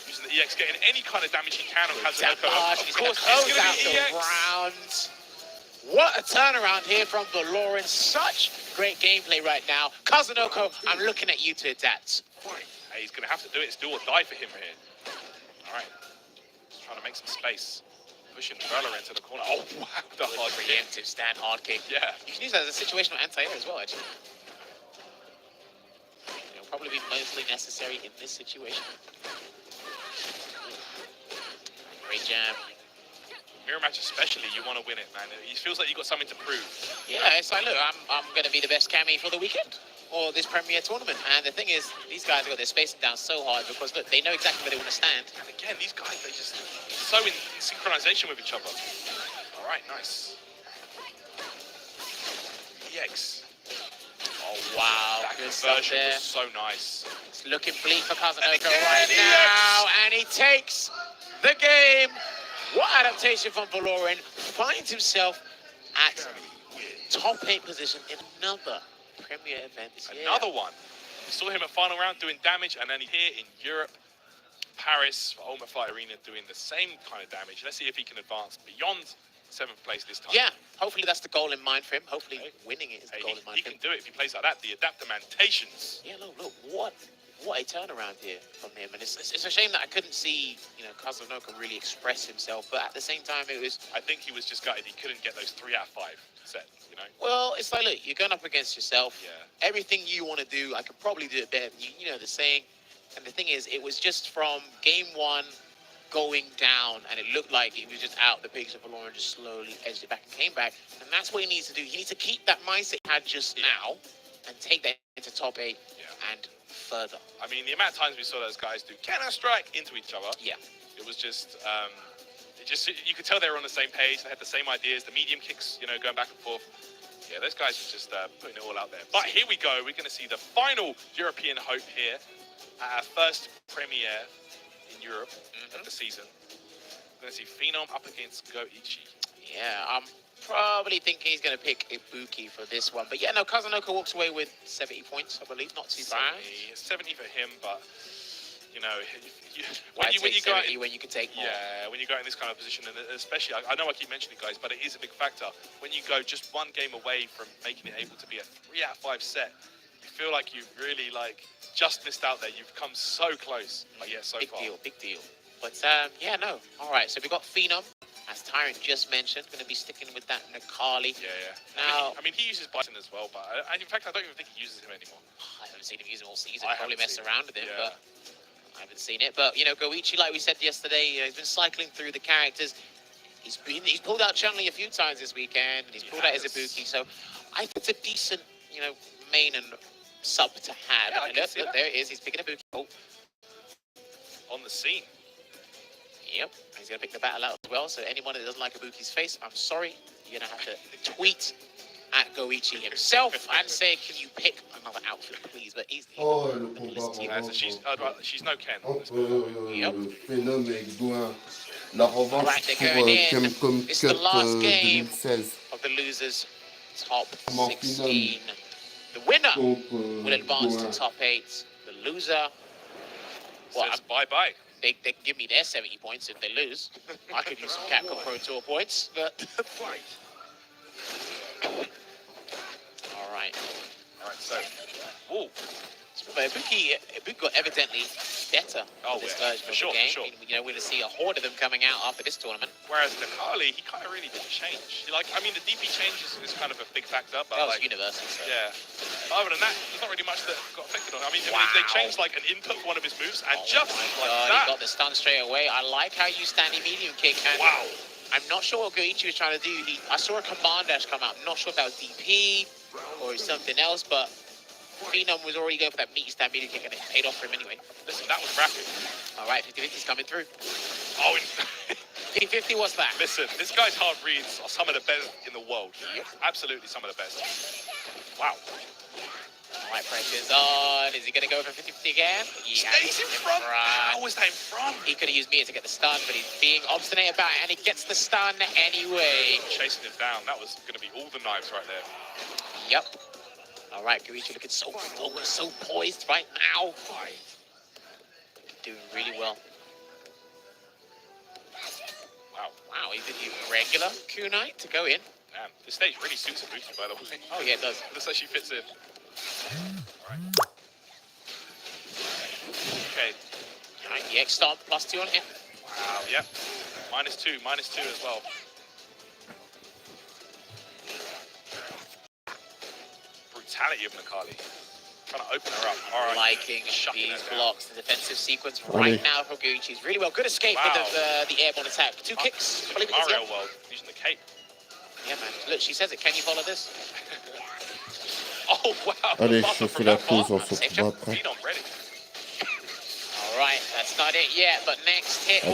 Using the EX, getting any kind of damage he can on Kazunoko. Of course, he's going to be EX. Round. What a turnaround here from Valorant. Such great gameplay right now. Kazunoko, I'm looking at you to adapt. Hey, he's going to have to do it. It's do or die for him here. All right. Just trying to make some space. Pushing Valorant to the corner. Oh, wow. The hard kick. Preemptive stand hard kick. Yeah. You can use that as a situational anti-air as well, actually. It'll probably be mostly necessary in this situation. Great jab. Mirror match especially, you want to win it, man. It feels like you've got something to prove. Yeah, it's like, look, I'm going to be the best Cammy for the weekend. Or this Premier tournament. And the thing is, these guys have got their spacing down so hard because, look, they know exactly where they want to stand. And again, these guys, they're just so in synchronization with each other. All right, nice. EX. Oh, wow. That Good conversion there. was so nice. It's looking bleak for Kazunoko right now. And he takes the game. What adaptation from Valorant. Finds himself at top 8 position in another Premier event this year. Another one. We saw him at final round doing damage, and then here in Europe, Paris, for Ultimate Fight Arena, doing the same kind of damage. Let's see if he can advance beyond 7th place this time. Yeah, hopefully that's the goal in mind for him. Hopefully winning it is the goal in mind he for him. can do it if he plays like that. The adaptamentations. Yeah, look, what a turnaround here from him. And it's a shame that I couldn't see, you know, Kazunoko really express himself. But at the same time, it was... I think he was just gutted he couldn't get those 3 out of 5 set, you know? Well, Well, it's like, look, you're going up against yourself. Yeah. Everything you want to do, I could probably do it better than you. You know the saying. And the thing is, it was just from game one going down, and it looked like it was just out the picture for Lauren, just slowly edged it back and came back. And that's what he needs to do. He needs to keep that mindset he had just now and take that into top 8 and further. I mean, the amount of times we saw those guys do counter strike into each other. Yeah. It was just, you could tell they were on the same page. They had the same ideas, the medium kicks, you know, going back and forth. Yeah, those guys are just putting it all out there. But here we go. We're going to see the final European hope here. Our first premiere in Europe of the season. We're going to see Phenom up against Goichi. Yeah, I'm probably thinking he's going to pick Ibuki for this one. But yeah, no, Kazunoko walks away with 70 points, I believe. Not too bad. 70 for him, but, you know, when you go when you can take more. Yeah, when you go in this kind of position, and especially, I know I keep mentioning it, guys, but it is a big factor. When you go just one game away from making it able to be a 3 out of 5 set, you feel like you've really, just missed out there. You've come so close, but yeah, so far. Big deal. But, yeah, no. All right, so we've got Phenom, as Tyrant just mentioned, going to be sticking with that Nakali. Yeah. Now, I mean, he uses Bison as well, but in fact, I don't even think he uses him anymore. I haven't seen him use him all season. Probably messed around with him, yeah. but I haven't seen it. But, you know, Goichi, like we said yesterday, you know, he's been cycling through the characters. He's pulled out Chun-Li a few times this weekend, and he's pulled out Izubuki. So I think it's a decent, you know, main and sub to have. Yeah, and look, there it is. He's picking Ibuki. Oh. On the scene. Yep, he's going to pick the battle out as well. So anyone that doesn't like Ibuki's face, I'm sorry. You're going to have to tweet at Goichi himself and say, can you pick another outfit, please? But he's le combat She's no Ken. entre Phenom et Gouin. La revanche Right, pour Capcom it's the Cup last game 2016. of the losers top Comment 16. The winner will advance Gouin. to top 8. The loser, well, Says bye-bye. they can give me their 70 points if they lose. I could use some Capcom Pro Tour points, but all right. So, ooh. But Ibuki got evidently better Oh, this yeah, version for of sure, the game. for sure. You know, we're going to see a horde of them coming out after this tournament. Whereas Nakali, he kind of really didn't change. I mean, the DP change is kind of a big factor, but That was universal. So. yeah. Other than that, there's not really much that got affected on him. I mean, they changed an input for one of his moves, and just my like God, that. he got the stun straight away. I like how you standing medium kick. And Wow. I'm not sure what Goichi was trying to do. I saw a command dash come out. I'm not sure if that was DP or something else, but Phenom was already going for that meaty stand medium kick, and it paid off for him anyway. Listen, that was rapid. All right, 50-50's coming through. Oh, 50-50, what's that? listen, this guy's hard reads are some of the best in the world. Absolutely some of the best. Wow. All right, pressure's on. Is he going to go for 50-50 again? Stays in front. How was that in front? He could have used Mia to get the stun, but he's being obstinate about it, and he gets the stun anyway. Chasing him down. That was going to be all the knives right there. Yep. All right, Goichi looking so focused, so poised right now. Doing really well. Wow, even regular kunai to go in. Man, this stage really suits Ibuki, by the way. Oh yeah, it does. Looks like she fits in. Alright. Okay. All right, the X stomp +2 on him. Wow, yep. -2 as well. Brutality of Nakali. Trying to open her up. All right. Liking Shucking these her down. blocks, the defensive sequence right now for Goichi's really well. Good escape with the airborne attack. 2 kicks. I believe it is, Mario yeah. World, using the cape. Yeah, man. Look, she says it. Can you follow this? Oh, wow. Allez, Buffer je from fais la that far. pause, on se Safe retrouvera jump. après. Phenom ready. All right, that's not it yet, but next hit will